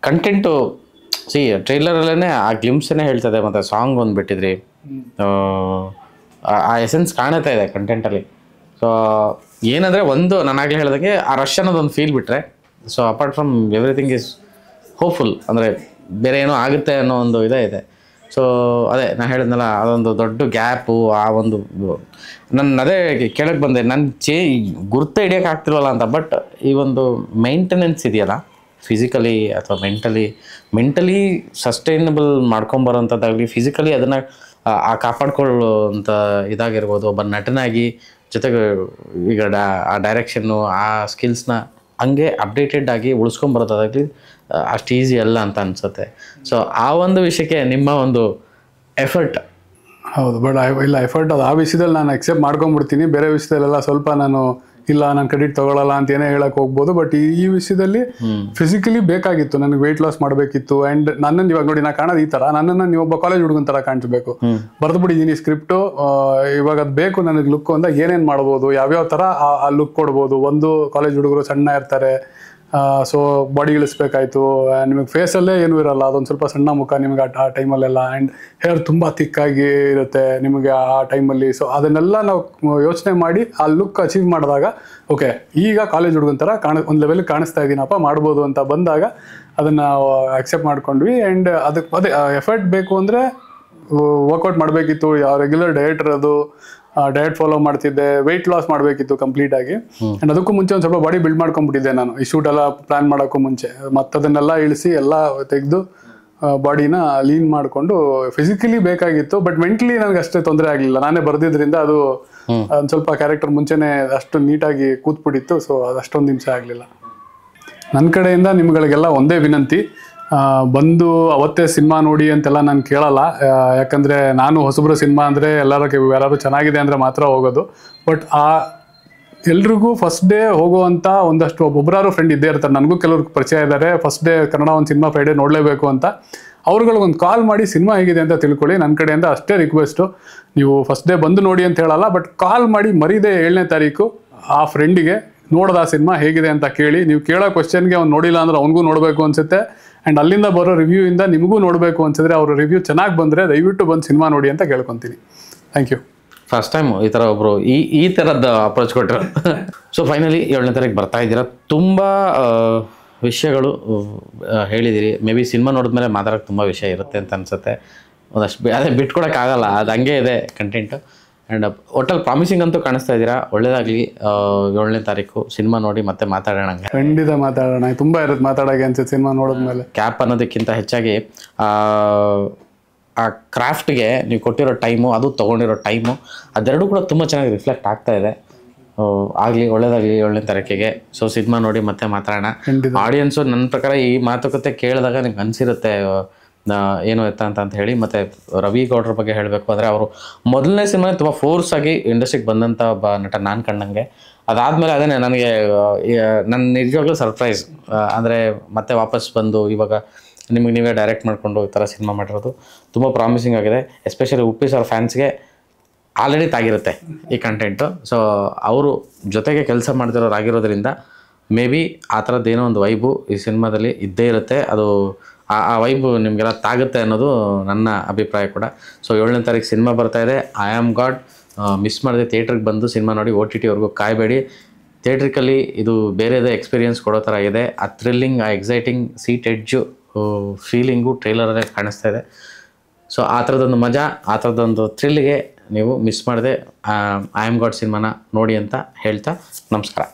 ಕಂಟೆಂಟು ಟ್ರೈಲರಲ್ಲೇ ಆ ಗ್ಲಿಮ್ಸನ್ನೇ ಹೇಳ್ತದೆ, ಮತ್ತು ಸಾಂಗ್ ಒಂದು ಬಿಟ್ಟಿದ್ರಿ, ಆ ಎಸೆನ್ಸ್ ಕಾಣುತ್ತಾ ಇದೆ ಕಂಟೆಂಟಲ್ಲಿ. ಸೊ ಏನಂದರೆ ಒಂದು ನಾನು ಆಗಲೇ ಹೇಳಿದಾಗೆ ಆ ರಶ್ ಅನ್ನೋದೊಂದು ಫೀಲ್ ಬಿಟ್ಟರೆ, so apart from everything is hopeful, ಅಂದರೆ ಬೇರೆ ಏನೋ ಆಗುತ್ತೆ ಅನ್ನೋ ಒಂದು ಇದೇ ಇದೆ. ಸೊ ಅದೇ ನಾನು ಹೇಳಿದ್ನಲ್ಲ, ಅದೊಂದು ದೊಡ್ಡ ಗ್ಯಾಪು, ಆ ಒಂದು ನನ್ನ ಅದೇ ಕೇಳಕ್ಕೆ ಬಂದೆ, ನನ್ನ ಗುರುತ ಹಿಡಿಯೋಕೆ ಆಗ್ತಿಲ್ವಲ್ಲ ಅಂತ. ಬಟ್ ಈ ಒಂದು ಮೇಂಟೆನೆನ್ಸ್ ಇದೆಯಲ್ಲ, ಫಿಸಿಕಲಿ ಅಥವಾ ಮೆಂಟಲಿ ಸಸ್ಟೈನಬಲ್ ಮಾಡ್ಕೊಂಬರೋಂಥದ್ದಾಗಲಿ, ಫಿಸಿಕಲಿ ಅದನ್ನು ಕಾಪಾಡ್ಕೊಳ್ಳೋಂಥ ಇದಾಗಿರ್ಬೋದು. ಒಬ್ಬ ನಟನಾಗಿ ಜೊತೆಗೆ ಈಗ ಆ ಡೈರೆಕ್ಷನ್ನು, ಆ ಸ್ಕಿಲ್ಸ್ನ ಹಂಗೆ ಅಪ್ಡೇಟೆಡ್ ಆಗಿ ಉಳಿಸ್ಕೊಂಬರೋದಾಗಲಿ ಅಷ್ಟು ಈಸಿ ಅಲ್ಲ ಅಂತ ಅನಿಸುತ್ತೆ. ಸೊ ಆ ಒಂದು ವಿಷಯಕ್ಕೆ ನಿಮ್ಮ ಒಂದು ಎಫರ್ಟ್. ಹೌದು, ಬಟ್ ಇಲ್ಲ ಎಫರ್ಟ್ ಅದು ಆ ವಿಷಯದಲ್ಲಿ ನಾನು ಅಕ್ಸೆಪ್ಟ್ ಮಾಡ್ಕೊಂಡ್ಬಿಡ್ತೀನಿ. ಬೇರೆ ವಿಷಯದಲ್ಲೆಲ್ಲ ಸ್ವಲ್ಪ ನಾನು ಇಲ್ಲ ನಾನು ಕ್ರೆಡಿಟ್ ತೊಗೊಳ್ಳಲ್ಲ ಅಂತ ಏನೇ ಹೇಳಕ್ಕೆ ಹೋಗ್ಬೋದು. ಬಟ್ ಈ ವಿಷಯದಲ್ಲಿ ಫಿಸಿಕಲಿ ಬೇಕಾಗಿತ್ತು, ನನಗೆ ವೆಯ್ಟ್ ಲಾಸ್ ಮಾಡಬೇಕಿತ್ತು. ಆ್ಯಂಡ್ ನನ್ನನ್ನು ಇವಾಗ ನೋಡಿ ನಾ ಕಾಣೋದು ಈ ಥರ, ನನ್ನನ್ನು ನೀವೊಬ್ಬ ಕಾಲೇಜ್ ಹುಡುಗನ ಥರ ಕಾಣಿಸ್ಬೇಕು. ಬರೆದು ಬಿಟ್ಟಿದ್ದೀನಿ ಸ್ಕ್ರಿಪ್ಟು, ಇವಾಗ ಅದು ಬೇಕು ನನಗೆ ಲುಕ್ ಅಂದಾಗ ಏನೇನು ಮಾಡ್ಬೋದು, ಯಾವ್ಯಾವ ಥರ ಆ ಲುಕ್ ಕೊಡ್ಬೋದು. ಒಂದು ಕಾಲೇಜ್ ಹುಡುಗರು ಸಣ್ಣ ಇರ್ತಾರೆ, ಸೊ ಬಾಡಿ ಇಳಿಸ್ಬೇಕಾಯ್ತು, ನಿಮಗೆ ಫೇಸಲ್ಲೇ ಏನೂ ಇರಲ್ಲ, ಅದೊಂದು ಸ್ವಲ್ಪ ಸಣ್ಣ ಮುಖ ನಿಮಗೆ ಆ ಟೈಮಲ್ಲೆಲ್ಲ. ಆ್ಯಂಡ್ ಹೇರ್ ತುಂಬ ತಿಕ್ಕಾಗಿ ಇರುತ್ತೆ ನಿಮಗೆ ಆ ಟೈಮಲ್ಲಿ. ಸೊ ಅದನ್ನೆಲ್ಲ ನಾವು ಯೋಚನೆ ಮಾಡಿ ಆ ಲುಕ್ ಅಚೀವ್ ಮಾಡಿದಾಗ ಓಕೆ ಈಗ ಕಾಲೇಜ್ ಹುಡುಗನ ಥರ ಒಂದು ಲೆವೆಲ್ಗೆ ಕಾಣಿಸ್ತಾ ಇದ್ದೀನಪ್ಪ, ಮಾಡ್ಬೋದು ಅಂತ ಬಂದಾಗ ಅದನ್ನು ಅಕ್ಸೆಪ್ಟ್ ಮಾಡ್ಕೊಂಡ್ವಿ. ಆ್ಯಂಡ್ ಅದಕ್ಕೆ ಅದೇ ಎಫರ್ಟ್ ಬೇಕು ಅಂದರೆ ವರ್ಕೌಟ್ ಮಾಡಬೇಕಿತ್ತು, ಯಾವ ರೆಗ್ಯುಲರ್ ಡಯಟ್ ಇರೋದು, ಡಯಟ್ ಫಾಲೋ ಮಾಡ್ತಿದ್ದೆ, ವೆಯ್ಟ್ ಲಾಸ್ ಮಾಡಬೇಕಿತ್ತು ಕಂಪ್ಲೀಟಾಗಿ. ಆ್ಯಂಡ್ ಅದಕ್ಕೂ ಮುಂಚೆ ಒಂದು ಸ್ವಲ್ಪ ಬಾಡಿ ಬಿಲ್ಡ್ ಮಾಡ್ಕೊಂಡ್ಬಿಟ್ಟಿದ್ದೆ ನಾನು, ಈ ಶೂಟ್ ಎಲ್ಲ ಪ್ಲ್ಯಾನ್ ಮಾಡೋಕ್ಕೂ ಮುಂಚೆ. ಮತ್ತು ಅದನ್ನೆಲ್ಲ ಇಳಿಸಿ ಎಲ್ಲ ತೆಗೆದು ಬಾಡಿನ ಲೀನ್ ಮಾಡಿಕೊಂಡು ಫಿಸಿಕಲಿ ಬೇಕಾಗಿತ್ತು. ಬಟ್ ಮೆಂಟಲಿ ನನಗೆ ಅಷ್ಟೇ ತೊಂದರೆ ಆಗಲಿಲ್ಲ, ನಾನೇ ಬರೆದಿದ್ರಿಂದ ಅದು ಒಂದು ಸ್ವಲ್ಪ ಕ್ಯಾರೆಕ್ಟರ್ ಮುಂಚೆನೇ ಅಷ್ಟು ನೀಟಾಗಿ ಕೂತ್ಬಿಟ್ಟಿತ್ತು. ಸೊ ಅದು ಅಷ್ಟೊಂದು ಹಿಂಸೆ ಆಗಲಿಲ್ಲ. ನನ್ನ ಕಡೆಯಿಂದ ನಿಮ್ಗಳಿಗೆಲ್ಲ ಒಂದೇ ವಿನಂತಿ, ಬಂದು ಅವತ್ತೇ ಸಿನಿಮಾ ನೋಡಿ ಅಂತೆಲ್ಲ ನಾನು ಕೇಳಲ್ಲ. ಯಾಕಂದರೆ ನಾನು ಹೊಸಬ್ರು ಸಿನಿಮಾ ಅಂದರೆ ಯಾರು ಚೆನ್ನಾಗಿದೆ ಅಂದರೆ ಮಾತ್ರ ಹೋಗೋದು. ಬಟ್ ಎಲ್ರಿಗೂ ಫಸ್ಟ್ ಡೇ ಹೋಗುವಂಥ ಒಂದಷ್ಟು ಒಬ್ಬೊಬ್ಬರಾರು ಫ್ರೆಂಡ್ ಇದ್ದೇ ಇರ್ತಾರೆ, ನನಗೂ ಕೆಲವ್ರಿಗೆ ಪರಿಚಯ ಇದ್ದಾರೆ. ಫಸ್ಟ್ ಡೇ ಕನ್ನಡ ಒಂದು ಸಿನಿಮಾ ಫ್ರೈಡೇ ನೋಡಲೇಬೇಕು ಅಂತ, ಅವ್ರುಗಳಿಗೊಂದು ಕಾಲ್ ಮಾಡಿ ಸಿನಿಮಾ ಹೇಗಿದೆ ಅಂತ ತಿಳ್ಕೊಳ್ಳಿ. ನನ್ನ ಕಡೆಯಿಂದ ಅಷ್ಟೇ ರಿಕ್ವೆಸ್ಟು, ನೀವು ಫಸ್ಟ್ ಡೇ ಬಂದು ನೋಡಿ ಅಂತ ಹೇಳಲ್ಲ, ಬಟ್ ಕಾಲ್ ಮಾಡಿ ಮರೀದೆ 7ನೇ ತಾರೀಕು ಆ ಫ್ರೆಂಡಿಗೆ ನೋಡ್ದ ಆ ಸಿನಿಮಾ ಹೇಗಿದೆ ಅಂತ ಕೇಳಿ. ನೀವು ಕೇಳೋ ಕ್ವಶನ್ಗೆ ಅವ್ನು ನೋಡಿಲ್ಲ ಅಂದ್ರೆ ಅವ್ನಿಗೂ ನೋಡಬೇಕು ಅನಿಸುತ್ತೆ. ಆ್ಯಂಡ್ ಅಲ್ಲಿಂದ ಬರೋ ರಿವ್ಯೂ ಇಂದ ನಿಮಗೂ ನೋಡಬೇಕು ಅನ್ಸಿದ್ರೆ, ಅವ್ರ ರಿವ್ಯೂ ಚೆನ್ನಾಗಿ ಬಂದರೆ ದಯವಿಟ್ಟು ಬಂದು ಸಿನಿಮಾ ನೋಡಿ ಅಂತ ಕೇಳ್ಕೊತೀನಿ. Thank you. ಫಸ್ಟ್ ಟೈಮ್ ಈ ಥರ ಒಬ್ಬರು ಈ ಥರದ್ದು ಅಪ್ರೋಚ್ ಕೊಟ್ಟರು. ಸೊ ಫೈನಲಿ 7ನೇ ತಾರೀಕು ಬರ್ತಾ ಇದ್ದೀರಾ, ತುಂಬ ವಿಷಯಗಳು ಹೇಳಿದಿರಿ. ಮೇ ಬಿ ಸಿನಿಮಾ ನೋಡಿದ್ಮೇಲೆ ಮಾತಾಡೋಕ್ಕೆ ತುಂಬ ವಿಷಯ ಇರುತ್ತೆ ಅಂತ ಅನಿಸುತ್ತೆ. ಒಂದಷ್ಟು ಅದೇ ಬಿಟ್ಕೊಡೋಕ್ಕಾಗಲ್ಲ, ಅದು ಹಂಗೆ ಇದೆ ಕಂಟೆಂಟು. ಆ್ಯಂಡ್ ಒಟ್ಟಲ್ಲಿ ಪ್ರಾಮಿಸಿಂಗ್ ಅಂತೂ ಕಾಣಿಸ್ತಾ ಇದ್ದೀರಾ, ಒಳ್ಳೇದಾಗಲಿ. 7ನೇ ತಾರೀಕು ಸಿನಿಮಾ ನೋಡಿ ಮತ್ತೆ ಮಾತಾಡೋಣ. ಖಂಡಿತ ಮಾತಾಡೋಣ, ತುಂಬ ಇರುತ್ತೆ ಮಾತಾಡೋಕೆ ಅನ್ಸುತ್ತೆ ಸಿನಿಮಾ ನೋಡಿದ್ಮೇಲೆ. ಕ್ಯಾಪ್ ಅನ್ನೋದಕ್ಕಿಂತ ಹೆಚ್ಚಾಗಿ ಆ ಕ್ರಾಫ್ಟ್ಗೆ ನೀವು ಕೊಟ್ಟಿರೋ ಟೈಮು, ಅದು ತೊಗೊಂಡಿರೋ ಟೈಮು, ಅದೆರಡೂ ಕೂಡ ತುಂಬ ಚೆನ್ನಾಗಿ ರಿಫ್ಲೆಕ್ಟ್ ಆಗ್ತಾ ಇದೆ. ಆಗಲಿ, ಒಳ್ಳೇದಾಗಲಿ 7ನೇ ತಾರೀಕಿಗೆ. ಸೊ ಸಿನಿಮಾ ನೋಡಿ ಮತ್ತೆ ಮಾತಾಡೋಣ. ಆಡಿಯನ್ಸು ನನ್ನ ಪ್ರಕಾರ ಈ ಮಾತುಕತೆ ಕೇಳಿದಾಗ ನಿಮ್ಗೆ ಅನಿಸಿರುತ್ತೆ ಏನು ಎತ್ತ ಅಂತ ಹೇಳಿ. ಮತ್ತು ರವಿ ಗೌಡ್ರ ಬಗ್ಗೆ ಹೇಳಬೇಕು ಅಂದರೆ, ಅವರು ಮೊದಲನೇ ಸಿನಿಮಾ ತುಂಬ ಫೋರ್ಸ್ ಆಗಿ ಇಂಡಸ್ಟ್ರಿಗೆ ಬಂದಂಥ ಒಬ್ಬ ನಟ ನಾನು ಕಂಡಂಗೆ. ಅದಾದಮೇಲೆ ಅದೇ ನನಗೆ ನನ್ನ ನಿಜವಾಗ್ಲೂ ಸರ್ಪ್ರೈಸ್ ಅಂದರೆ ಮತ್ತೆ ವಾಪಸ್ ಬಂದು ಇವಾಗ ನಿಮಗೆ ನೀವೇ ಡೈರೆಕ್ಟ್ ಮಾಡಿಕೊಂಡು ಈ ಥರ ಸಿನಿಮಾ ಮಾಡಿರೋದು ತುಂಬ ಪ್ರಾಮಿಸಿಂಗ್ ಆಗಿದೆ. ಎಸ್ಪೆಷಲಿ ಉಪ್ಪಿ ಸರ್ ಫ್ಯಾನ್ಸ್ಗೆ ಆಲ್ರೆಡಿ ತಾಗಿರುತ್ತೆ ಈ ಕಂಟೆಂಟು. ಸೊ ಅವರು ಜೊತೆಗೆ ಕೆಲಸ ಮಾಡ್ತಿರೋರಾಗಿರೋದ್ರಿಂದ ಮೇ ಬಿ ಆ ಥರದ್ದೇನೋ ಒಂದು ವೈಬು ಈ ಸಿನಿಮಾದಲ್ಲಿ ಇದ್ದೇ ಇರುತ್ತೆ. ಅದು ಆ ವೈಬು ನಿಮಗೆಲ್ಲ ತಾಗುತ್ತೆ ಅನ್ನೋದು ನನ್ನ ಅಭಿಪ್ರಾಯ ಕೂಡ. ಸೊ 7ನೇ ತಾರೀಕು ಸಿನಿಮಾ ಬರ್ತಾಯಿದೆ, ಐ ಆಮ್ ಗಾಡ್. ಮಿಸ್ ಮಾಡಿದೆ, ಥಿಯೇಟ್ರಿಗೆ ಬಂದು ಸಿನಿಮಾ ನೋಡಿ. OTTವರೆಗೂ ಕಾಯಬೇಡಿ. ಥಿಯೇಟ್ರಿಕಲ್ಲಿ ಇದು ಬೇರೆದೇ ಎಕ್ಸ್ಪೀರಿಯನ್ಸ್ ಕೊಡೋ ಥರ ಇದೆ. ಆ ಥ್ರಿಲ್ಲಿಂಗ್, ಆ ಎಕ್ಸೈಟಿಂಗ್ ಸೀಟ್ ಎಡ್ಜು ಫೀಲಿಂಗು ಟ್ರೈಲರಲ್ಲೇ ಕಾಣಿಸ್ತಾ ಇದೆ. ಸೊ ಆ ಥರದೊಂದು ಮಜಾ, ಆ ಥರದೊಂದು ಥ್ರಿಲ್ಲಿಗೆ ನೀವು ಮಿಸ್ ಮಾಡಿದೆ ಐ ಆಮ್ ಗಾಡ್ ಸಿನಿಮಾನ ನೋಡಿ ಅಂತ ಹೇಳ್ತಾ ನಮಸ್ಕಾರ.